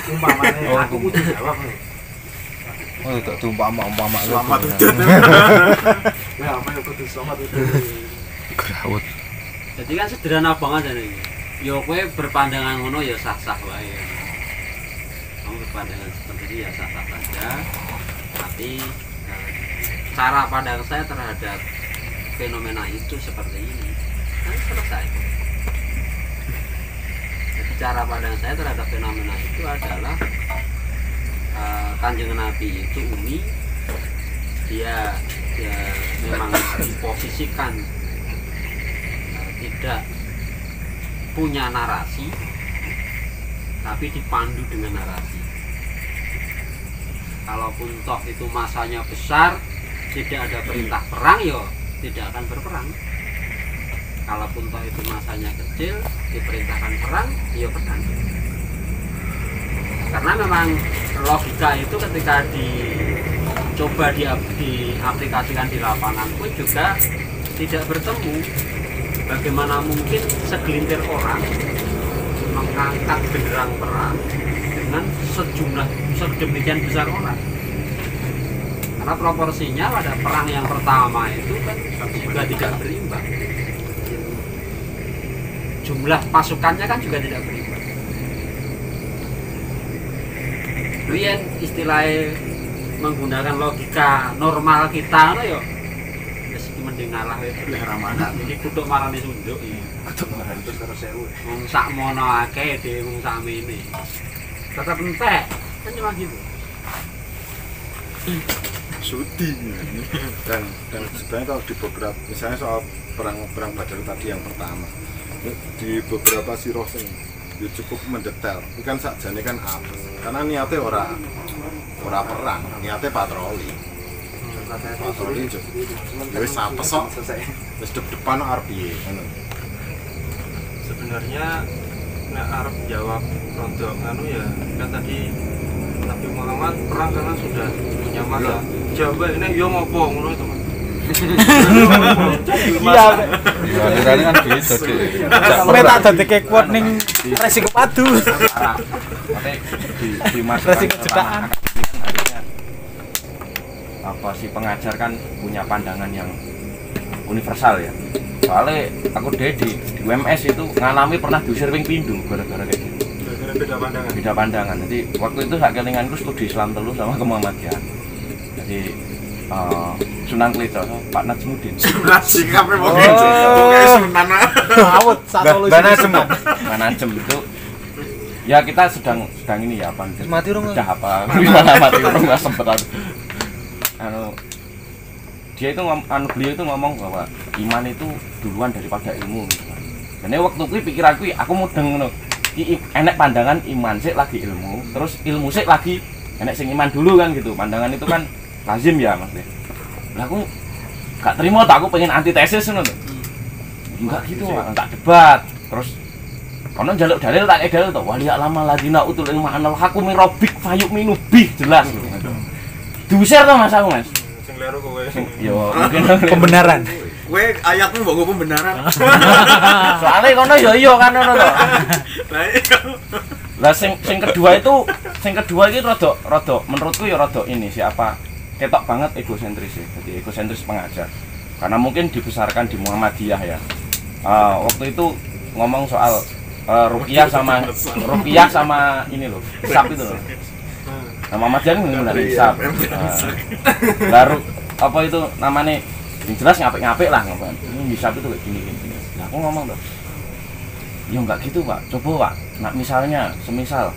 Speaker 1: Umpamane aku kudu jawab.
Speaker 3: Oh, tak umpama.
Speaker 1: Selamat udah. Ya apa yang kudu selamat udah.
Speaker 3: Grawut.
Speaker 4: Jadi kan sederhana banget ini. Ya kowe berpandangan ngono ya sah-sah wae. Kamu berpandangan seperti itu ya sah-sah saja. Tapi cara pandang saya terhadap fenomena itu seperti ini. Kan selesai. cara pandang saya terhadap fenomena itu adalah Kanjeng Nabi itu umi, dia memang diposisikan tidak punya narasi, tapi dipandu dengan narasi. Kalaupun toh itu masanya besar, tidak ada perintah perang, ya tidak akan berperang. Kalaupun toh itu masanya kecil, diperintahkan perang, ya perang. Karena memang logika itu ketika dicoba diaplikasikan di lapangan pun juga tidak bertemu. Bagaimana mungkin segelintir orang mengangkat genderang perang dengan sejumlah sedemikian besar orang? Karena proporsinya pada perang yang pertama itu kan juga tidak berimbang. Jumlah pasukannya kan juga tidak berimbang. Riyen istilahnya menggunakan logika normal kita no yo wis mending ngalah itu ramana iki kutuk marane sunduk iki kutuk marane terus sewu wong sak mono akeh dhewe wong samene tetep entek kan cuma gitu
Speaker 9: Sudi dan sebenarnya kalau di beberapa misalnya soal perang Badar tadi yang pertama di beberapa sirah sing ya cukup mendetail. Ikan sakjane kan apa? Karena niatnya ora perang, niatnya patroli. Patroli yo wis apes kok. Wis depan arep piye ngono.
Speaker 2: Sebenarnya nek arep jawab rontok anu ya kan tadi Nabi Muhammad perang karena sudah punya masa. Jawabnya yo ngopo ngono itu, Mas.
Speaker 7: Iya.
Speaker 5: Ya alirannya kan gitu deh.
Speaker 7: Sampai tak dadi kekuat ning resiko padu.
Speaker 6: Di masa
Speaker 7: Resiko jutaan.
Speaker 6: Apa sih pengajar kan punya pandangan yang universal ya. Soalnya aku di UMS itu ngalami pernah diusir ping pindho gara-gara kayak gitu. Beda pandangan. Jadi waktu itu hak kelinganku studi Islam telu sama ke Muhammadiyah. Jadi Sunan Klito, Pak Najmudin.
Speaker 1: Nasi kape mau gitu. Pokoknya Sunan.
Speaker 7: Awut satu lu.
Speaker 6: Manajem itu. Ya kita sedang ini ya apa?
Speaker 7: Mati rung.
Speaker 6: Udah apa? Gimana mati rung enggak sempet. Dia itu beliau itu ngomong bahwa iman itu duluan daripada ilmu. Dan waktu itu pikiranku aku mudeng ngono. Enek pandangan iman sik lagi ilmu, terus ilmu sik lagi enek sing iman dulu kan gitu. Pandangan itu kan lazim ya Mas. Lah aku gak terima tak, aku pengen antitesis ngono to. Enggak gitu, tak debat. Terus kono njaluk dalil tak dalil to. Wali alama ladina utul ilma anal hakum rabbik fayu'minu bih jelas. Diusir to Mas aku, Mas.
Speaker 2: Sing lero kowe.
Speaker 6: Yo mungkin
Speaker 7: Pembenaran.
Speaker 1: Kowe ayatmu mbok pembenaran.
Speaker 6: Soalnya kono yo iya kan ngono to.
Speaker 1: Lah iya.
Speaker 6: Lah sing kedua iki rada menurutku ya rada ini siapa ketok banget egosentris ya. Jadi egosentris pengajar. Karena mungkin dibesarkan di Muhammadiyah ya. Waktu itu ngomong soal ruqyah sama ini loh, hisab itu loh. Nah, Muhammadiyah kan menggunakan hisab. Baru apa itu namanya yang jelas ngapik-ngapik lah ngomong. Ini hisab itu kayak gini. Nah, aku ngomong tuh. Ya enggak gitu, Pak. Coba, Pak. Nah, misalnya semisal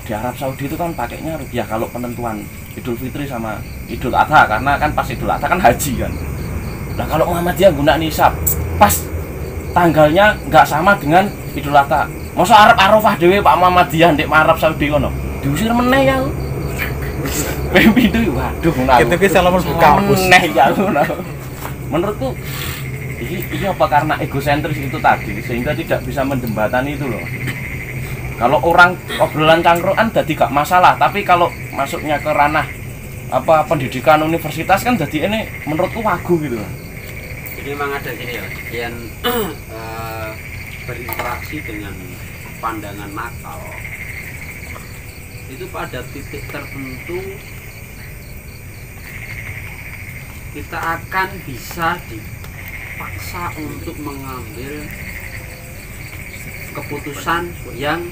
Speaker 6: di Arab Saudi itu kan pakainya rupiah kalau penentuan Idul Fitri sama Idul Adha, karena kan pas Idul Adha kan haji kan. Nah kalau Muhammadiyah guna nisab pas tanggalnya nggak sama dengan Idul Adha, masa Arab Arafah dewe Pak Muhammadiyah ndek Arab Saudi kono diusir meneh ya. Pintu waduh ngono.
Speaker 7: Itu ki salah buka
Speaker 6: meneh ya ngono. Menurutku ini apa karena egosentris itu tadi sehingga tidak bisa menjembatani itu loh. Kalau orang obrolan cangkruan jadi gak masalah, tapi kalau masuknya ke ranah apa pendidikan universitas kan jadi ini menurutku wagu gitu.
Speaker 4: Jadi memang ada gini ya, yang berinteraksi dengan pandangan nakal itu pada titik tertentu kita akan bisa dipaksa untuk mengambil keputusan yang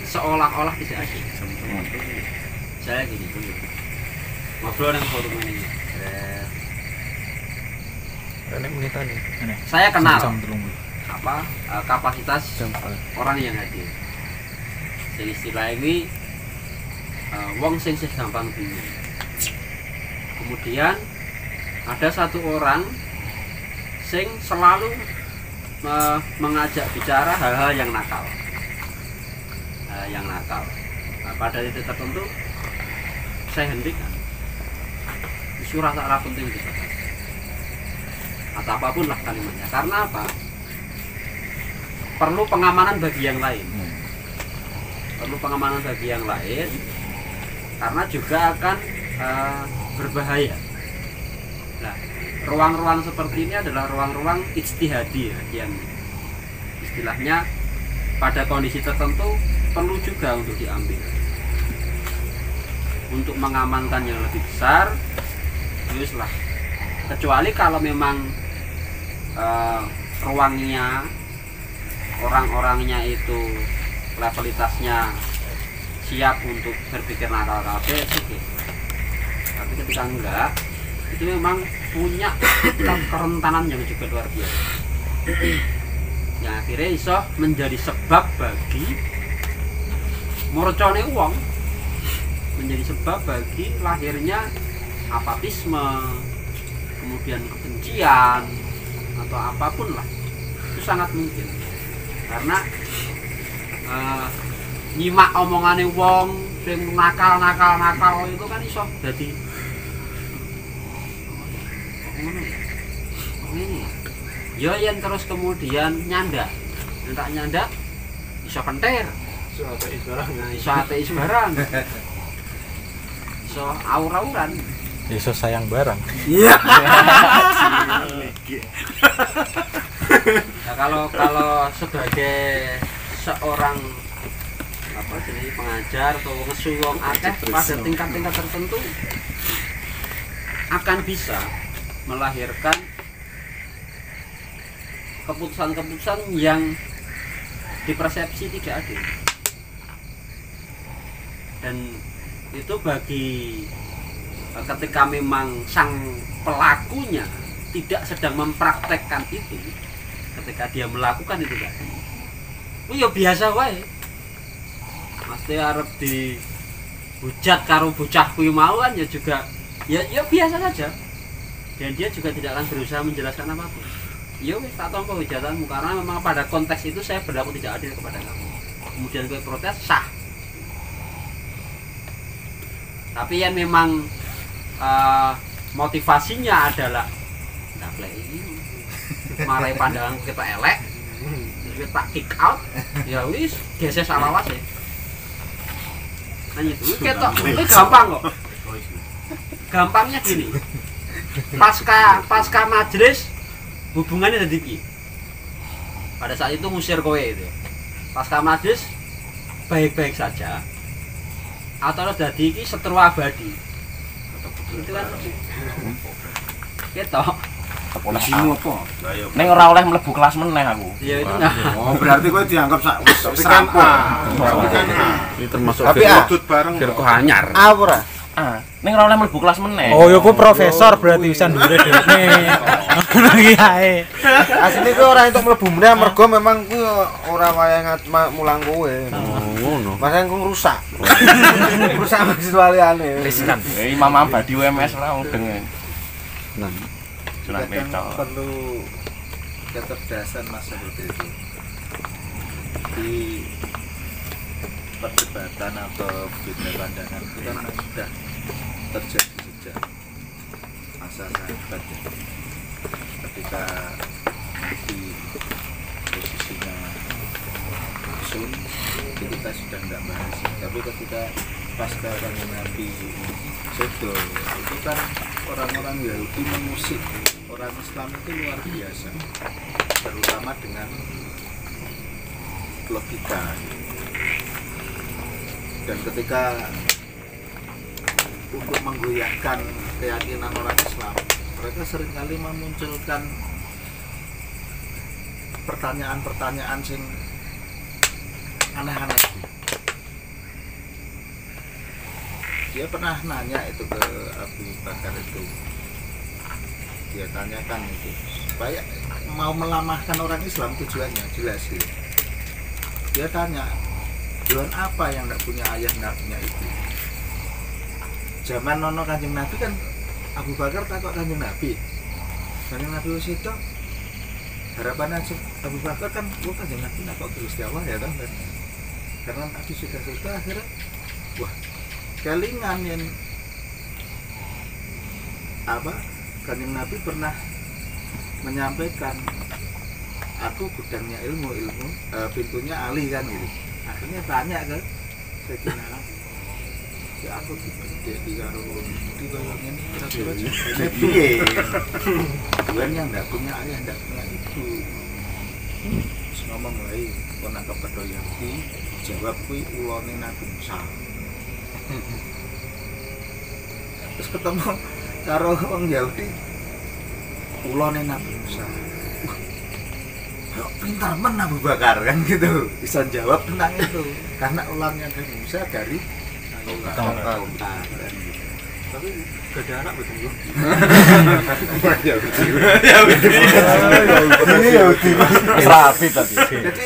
Speaker 4: seolah-olah tidak adil. Saya gini dulu ngobrol dengan forum ini. Saya kenal kapasitas orang yang hadir. Sing istilah ini wong sing gampang bingung. Kemudian ada satu orang sing selalu mengajak bicara hal-hal yang nakal. Nah, pada titik tertentu saya hentikan. Isu rasa penting dibahas. Atau apapun lah kalimatnya. Karena apa? Perlu pengamanan bagi yang lain. Karena juga akan berbahaya. Nah, ruang-ruang seperti ini adalah ruang-ruang ijtihadi ya, yang istilahnya pada kondisi tertentu perlu juga untuk diambil. Untuk mengamankan yang lebih besar, lah. Kecuali kalau memang ruangnya, orang-orangnya itu levelitasnya siap untuk berpikir nakal kabeh, oke. Tapi ketika enggak, itu memang punya kerentanan yang juga luar biasa. Yang akhirnya iso menjadi sebab bagi morcone uang, menjadi sebab bagi lahirnya apatisme, kemudian kebencian atau apapun lah. Itu sangat mungkin karena nyimak omongane wong sing nakal itu kan iso dadi ini ya yang terus kemudian nyandak iso pentir, iso ateis barang, iso aur-auran,
Speaker 7: iso sayang barang.
Speaker 4: Iya. Nah, kalau sebagai seorang pengajar atau ngesuwong akeh pada tingkat-tingkat tertentu akan bisa melahirkan keputusan-keputusan yang dipersepsi tidak adil. Dan itu bagi ketika memang sang pelakunya tidak sedang mempraktekkan itu, ketika dia melakukan itu kan, ya biasa wae. Mesti arep dihujat karo bocah kuwi mau kan ya juga ya biasa saja. Dan dia juga tidak akan berusaha menjelaskan apapun. Ya wis tak tampa hujatanmu karena memang pada konteks itu saya berlaku tidak adil kepada kamu. Kemudian gue protes sah. Tapi yang memang motivasinya adalah ndak play marai pandangan kita elek, terus tak kick out, ya wis geses alawas ya. Hanya itu ketok, ini gampang kok. Gampangnya gini. Pasca majelis hubungannya jadi piye? Pada saat itu ngusir kowe itu. Pasca majelis baik-baik saja. Atau dadi iki seteru abadi. Itu kan ketok.
Speaker 1: Polisimu apa?
Speaker 6: Ning ora oleh mlebu kelas meneh aku.
Speaker 4: Ya itu.
Speaker 1: Oh, berarti kowe dianggap sak wis
Speaker 5: Ini termasuk
Speaker 1: udut bareng.
Speaker 5: Firqah anyar.
Speaker 3: Apa ora?
Speaker 6: Ning ora oleh mlebu kelas meneh.
Speaker 7: Oh, ya ku profesor berarti bisa ndure dhekne. Ngono iki ae.
Speaker 3: Asline kuwi ora entuk mlebu meneh mergo memang kuwi ora wayah mulang kowe.
Speaker 5: Ngono.
Speaker 3: Makanya ku rusak. Rusak mahasiswaliane.
Speaker 6: Riskan. Imam Abadi UMS ora mudeng.
Speaker 5: Nah,
Speaker 6: Sudah
Speaker 8: Kadang
Speaker 6: pecah.
Speaker 8: perlu kecerdasan mas seperti itu di perdebatan atau beda pandangan itu kan sudah terjadi sejak masa sahabat ya. Ketika di posisinya Sun itu kita sudah tidak bahas, tapi ketika pasca kami Nabi Sedo itu kan orang-orang Yahudi mengusik orang Islam itu luar biasa, terutama dengan logika. Dan ketika untuk menggoyahkan keyakinan orang Islam, mereka seringkali memunculkan pertanyaan-pertanyaan sing aneh-aneh. Dia pernah nanya itu ke Abu Bakar itu, dia tanyakan itu, supaya mau melamahkan orang Islam tujuannya jelas gitu. Dia tanya, tujuan apa yang tidak punya ayah, tidak punya ibu? Zaman nono Kanjeng Nabi kan Abu Bakar takut Kanjeng Nabi. Kanjeng Nabi wis itu harapan Abu Bakar kan, Kanjeng Nabi takut Gusti Allah ya kan. Karena Nabi sudah akhirnya wah, kelingan yang apa? Kanjeng Nabi pernah menyampaikan aku gudangnya ilmu, pintunya Ali kan gitu. Akhirnya tanya ke Sayyidina Ali, ya aku di karo di bawah ini kira-kira piye? Tuhan yang ndak punya ayah, ndak punya ibu. Terus ngomong wae kono kepedo Yahudi, jawab kuwi ulone Nabi Musa. Terus ketemu karo wong Yahudi, ulone Nabi Musa. Pintar men Abu Bakar kan gitu, bisa jawab tentang itu karena ulangnya Nabi Musa dari tongkat kan gitu. Tapi gak ada anak betul loh.
Speaker 6: Rapi tadi.
Speaker 8: Jadi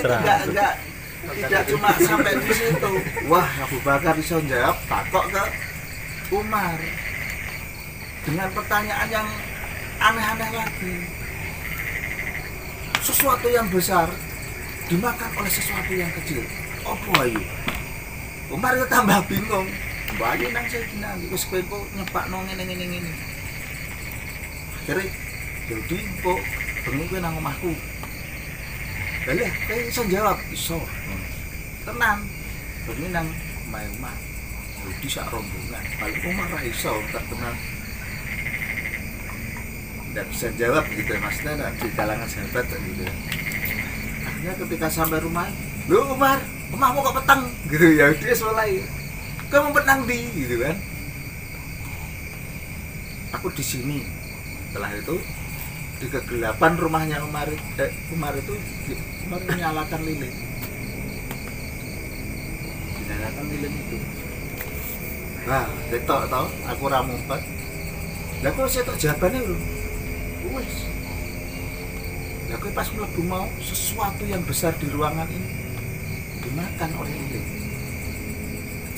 Speaker 8: tidak cuma sampai di situ. Wah, Abu Bakar bisa jawab takok ke Umar dengan pertanyaan yang aneh-aneh lagi. Sesuatu yang besar dimakan oleh sesuatu yang kecil. Apa ayo? Umar itu tambah bingung. Bayi nang Sayyidina Ali wis kowe kok nyepakno ngene. Akhire jadi kok bengi kowe nang omahku. Lah ya, kowe iso jawab, iso. Tenan. Bengi nang omahe Umar. Jadi sak rombongan. Paling Umar ra iso terkenal. Tidak bisa jawab gitu maksudnya di kalangan sahabat gitu. Akhirnya ketika sampai rumah, lu Umar, rumahmu kok petang gitu ya, dia mulai kamu petang di gitu kan. Aku di sini. Setelah itu di kegelapan rumahnya Umar itu Umar menyalakan lilin. Dinyalakan lilin itu. Nah, ketok tau aku ra mumpet. Lah kok setok jawabane lho. Wes. Lah kowe pas mlebu mau sesuatu yang besar di ruangan ini dimakan oleh lilin.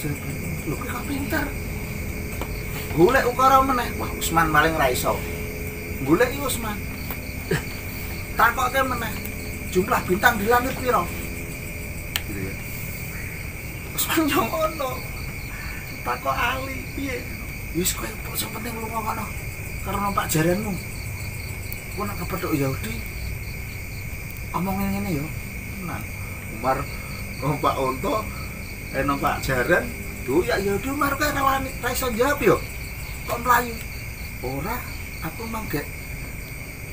Speaker 8: Jadi lho kok pintar. Golek ukara meneh. Wah, Usman paling ra iso. Golek iki Usman. Takoke meneh. Jumlah bintang di langit piro? Gitu ya. Usman yo ngono. Takok Ali piye? Wis kowe sing penting lunga kono. Karena Pak jaranmu. Kau nak kepedok Yahudi omongin ngene ya. Nah, Umar numpak unta, numpak jaran, ya Yahudi Umar kae ra iso jawab yo. Kok mlayu? Ora, aku mangke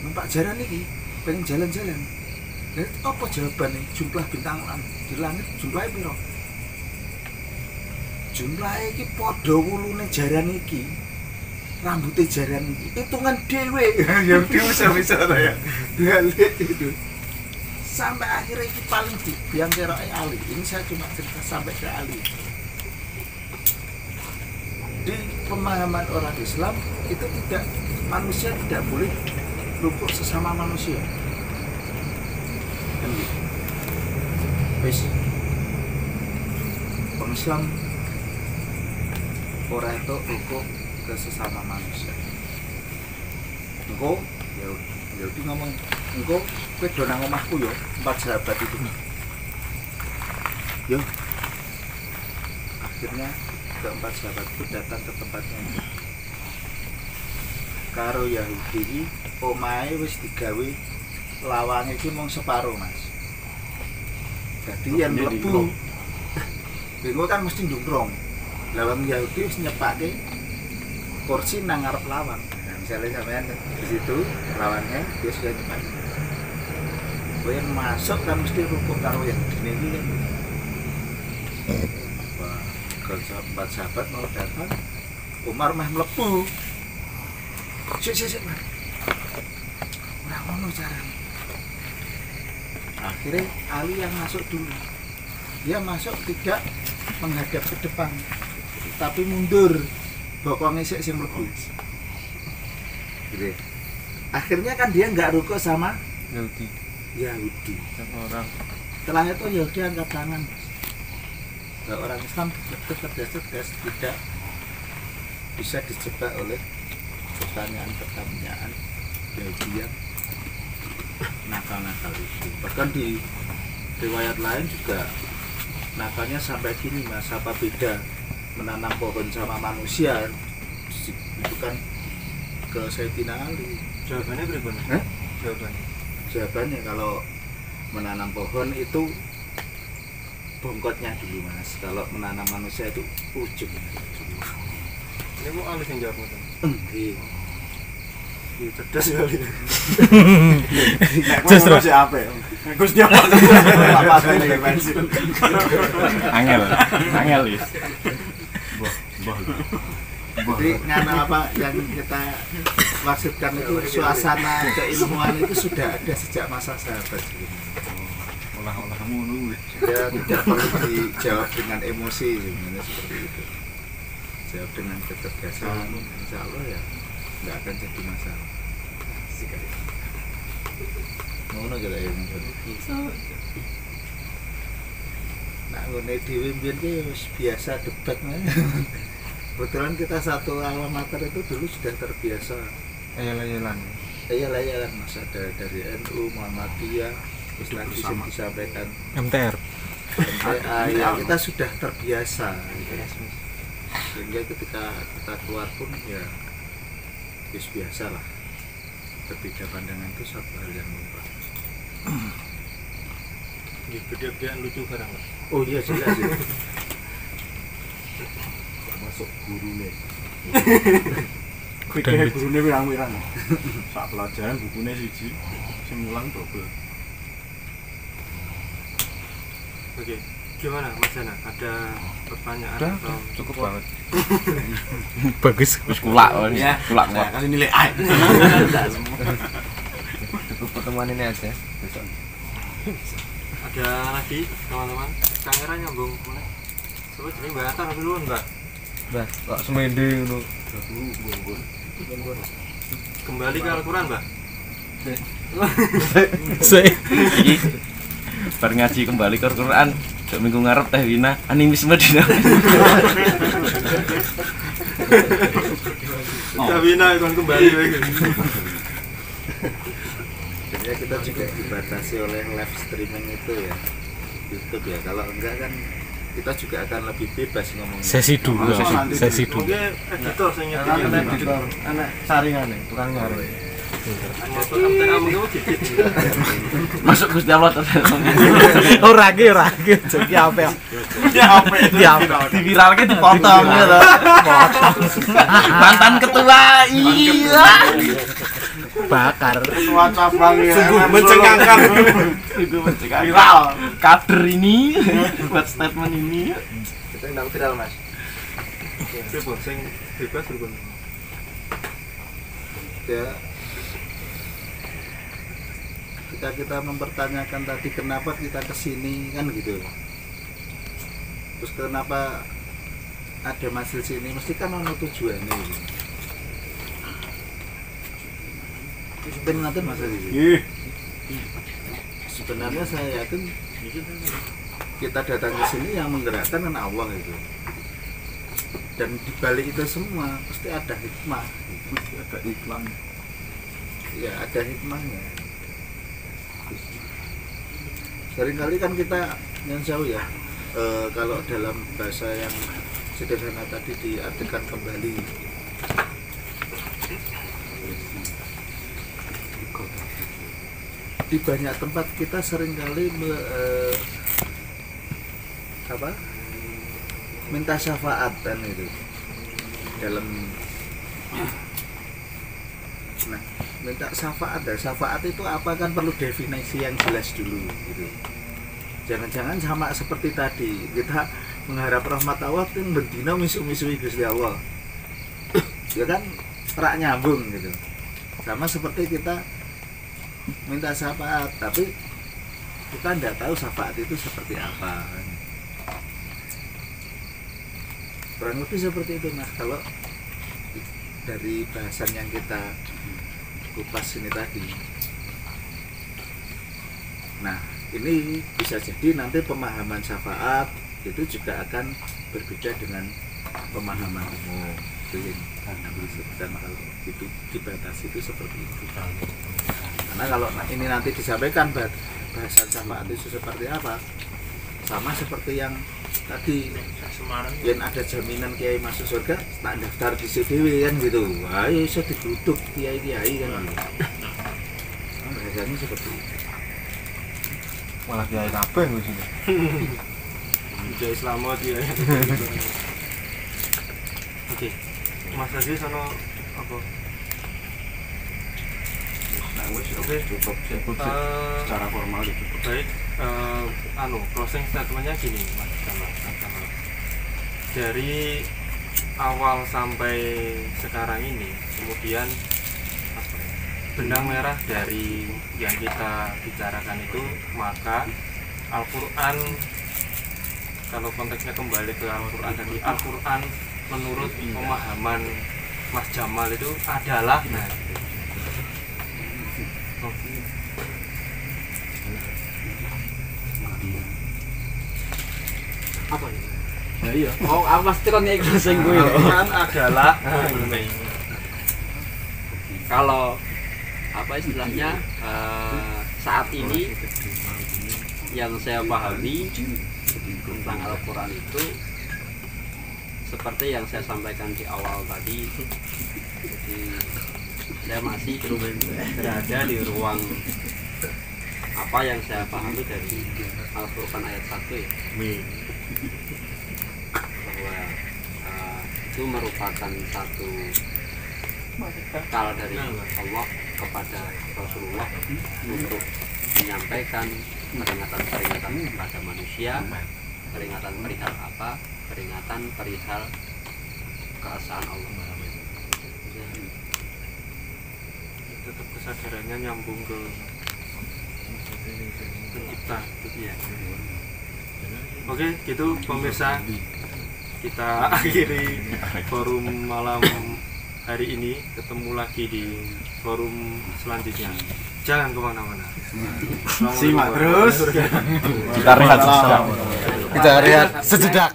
Speaker 8: numpak jaran iki pengen jalan-jalan. Lah apa jawabane? Jumlah bintang di langit jumlahe piro? Jumlahe iki padha wulune jaran iki. Rambutnya jaran hitungan dewe yang bisa ya balik itu sampai akhirnya ini paling yang kira Ali. Ini saya cuma cerita sampai ke Ali. Di pemahaman orang Islam itu tidak, manusia tidak boleh luput sesama manusia kan gitu. Wis Islam orang itu luput ke sesama manusia. Engko ya udah ngomong, engko kowe do nang omahku yo, 4 sahabat itu. Yo. Akhirnya keempat sahabat itu datang ke tempatnya. Karo Yahudi iki omahe wis digawe lawange iki mung separo, Mas. Jadi yang mlebu bingung kan mesti ndungkrong. Lawang Yahudi wis nyepake kursi nang ngarep lawang. Nah, misalnya sampean di situ lawannya dia sudah cepat. Kowe masuk kan mesti rukuk karo yang dene iki kan. Empat sahabat mau datang, Umar mah mlebu. Sik, Mas. Ora ngono carane. Akhirnya Ali yang masuk dulu. Dia masuk tidak menghadap ke depan, tapi mundur. Bokongnya sik sing mlebu. Gitu. akhirnya kan dia nggak rukuk sama Yahudi.
Speaker 7: Orang
Speaker 8: Setelah itu Yahudi angkat tangan. Nah, orang Islam cerdas tidak bisa dijebak oleh pertanyaan Yahudi yang nakal-nakal itu. Bahkan di riwayat lain juga nakalnya sampai gini, Mas, apa beda menanam pohon sama manusia? Itu kan ke Sayyidina Ali.
Speaker 2: Jawabannya berapa?
Speaker 8: Hah?
Speaker 2: Jawabannya
Speaker 8: Kalau menanam pohon itu bongkotnya dulu, Mas. Kalau menanam manusia itu ujungnya.
Speaker 2: ini mau alis yang jawab kan?
Speaker 8: Iya.
Speaker 2: Cerdas sekali.
Speaker 1: Justru masih apa ya? Gus dia apa angel is.
Speaker 8: Jadi ngana apa yang kita maksudkan itu suasana keilmuan itu sudah ada sejak masa sahabat sebenarnya.
Speaker 5: Olah-olah ngono.
Speaker 8: Ya tidak perlu dijawab dengan emosi sebenarnya seperti itu. Jawab dengan kecerdasan, insya Allah ya nggak akan jadi masalah. Ngono aja lah ya. Nah, ngene dhewe mbiyen ki wis biasa debat mah. Kebetulan kita satu alma mater itu dulu sudah terbiasa
Speaker 3: Ayel-ayelan.
Speaker 8: ayal-ayalan, Mas, ada dari NU, Muhammadiyah, terus nanti disampaikan
Speaker 7: MTR.
Speaker 8: MTA, ya kita sudah terbiasa gitu. Sehingga ketika kita keluar pun ya wis biasa lah. Berbeda pandangan itu satu hal yang lumrah.
Speaker 2: Gede-gedean lucu barang.
Speaker 8: Oh iya jelas itu.
Speaker 1: Masuk gurune. Kuwi gurune wirang-wirang. Sak pelajaran bukune siji, sing mulang double.
Speaker 2: Oke, gimana Mas Jana? Ada pertanyaan
Speaker 3: Udah,
Speaker 2: atau
Speaker 3: cukup banget.
Speaker 7: Bagus.
Speaker 6: Wis kulak
Speaker 1: Ya,
Speaker 6: kulak
Speaker 1: saya kasih nilai A.
Speaker 3: Cukup pertemuan ini aja. Besok.
Speaker 2: ada lagi teman-teman? Kamera nyambung mana? Coba jadi Mbak Atar duluan, Mbak.
Speaker 3: Mbak, kok semende ngono.
Speaker 2: Kembali ke Al-Quran, Mbak.
Speaker 6: Iki bar ngaji kembali ke Al-Qur'an. Minggu ngarep Teh Wina animisme dina.
Speaker 2: Kabina ikon kembali lagi.
Speaker 8: Sebenarnya kita juga dibatasi oleh live streaming itu ya, YouTube ya. Kalau enggak kan kita juga akan lebih bebas ngomongnya.
Speaker 7: Sesi dulu. Sesi dulu.
Speaker 2: Mungkin editor saya
Speaker 3: Anak
Speaker 2: nyetir.
Speaker 3: editor, anak saringane, tukang nyari.
Speaker 2: Motor MTA mungkin dikit.
Speaker 6: Masuk Gusti Allah terus.
Speaker 7: Ora ki iki apa ya?
Speaker 6: Ya apa itu?
Speaker 7: Ya apa?
Speaker 6: Diviralke dipotong ya toh. Mantan ketua. Iya.
Speaker 7: Bakar.
Speaker 1: Ketua cabang ya.
Speaker 6: Sungguh mencengangkan. Sungguh mencengangkan. Viral. Kader ini buat statement ini.
Speaker 8: Itu yang viral, Mas.
Speaker 2: Bebas, sing bebas berikut.
Speaker 8: Ya, kita mempertanyakan tadi kenapa kita kesini kan gitu. Terus kenapa ada majelis ini? Mesti kan ada tujuannya gitu. Sebenarnya Mas Aziz. Sebenarnya saya yakin kita datang ke sini yang menggerakkan kan Allah itu. Dan di balik itu semua pasti ada hikmah.
Speaker 1: Ada iklan.
Speaker 8: Ya ada hikmahnya. Seringkali kan kita yang jauh ya, kalau dalam bahasa yang sederhana tadi diartikan kembali. Di banyak tempat kita seringkali minta syafaat kan itu dalam. Nah, minta syafaat ya. Syafaat itu apa kan perlu definisi yang jelas dulu gitu. Jangan-jangan sama seperti tadi kita mengharap rahmat Allah itu bendina misu-misui Gusti Allah. Ya kan rak nyambung gitu. Sama seperti kita minta syafaat tapi kita tidak tahu syafaat itu seperti apa. Kurang lebih seperti itu, Mas. Kalau dari bahasan yang kita kupas ini tadi. Nah, ini bisa jadi nanti pemahaman syafaat itu juga akan berbeda dengan pemahaman umum. Dan kalau itu dibatasi itu seperti itu. Karena kalau ini nanti disampaikan bahasan syafaat itu seperti apa, sama seperti yang tadi, yang ada jaminan kiai masuk surga, tak daftar di CDW kan gitu. Wah, ya bisa dibutuh kiai-kiai kan gitu. Bahasanya seperti itu.
Speaker 3: Malah kiai kabeh wis iki.
Speaker 2: Kiai selamat ya. Oke. Mas Aziz sono apa?
Speaker 1: Nah, wis
Speaker 2: Oke.
Speaker 1: cukup sih. Secara formal itu cukup.
Speaker 2: Baik, closing statementnya gini Mas Jamal. Dari awal sampai sekarang ini, kemudian benang merah dari yang kita bicarakan itu, maka Al-Quran, kalau konteksnya kembali ke Al-Quran tadi, Al-Quran menurut pemahaman Mas Jamal itu adalah apa ya?
Speaker 4: Ya iya. Oh, apa pasti kon iki sing kuwi.
Speaker 2: Al-Quran adalah
Speaker 4: Kalau apa istilahnya saat ini yang saya pahami tentang Al-Quran itu seperti yang saya sampaikan di awal tadi. Jadi saya masih berada di ruang apa yang saya pahami dari Al-Quran ayat 1 ya, bahwa itu merupakan satu kala dari Allah kepada Rasulullah untuk menyampaikan peringatan-peringatan kepada manusia. Peringatan perihal apa? Peringatan perihal keesaan Allah.
Speaker 2: tetap kesadarannya nyambung ke pencipta.
Speaker 4: Ya.
Speaker 2: Oke, gitu pemirsa, kita akhiri forum malam hari ini. Ketemu lagi di forum selanjutnya. Jangan kemana-mana.
Speaker 1: Simak terus.
Speaker 6: Kita rehat sejenak.
Speaker 3: Kita rehat sejenak.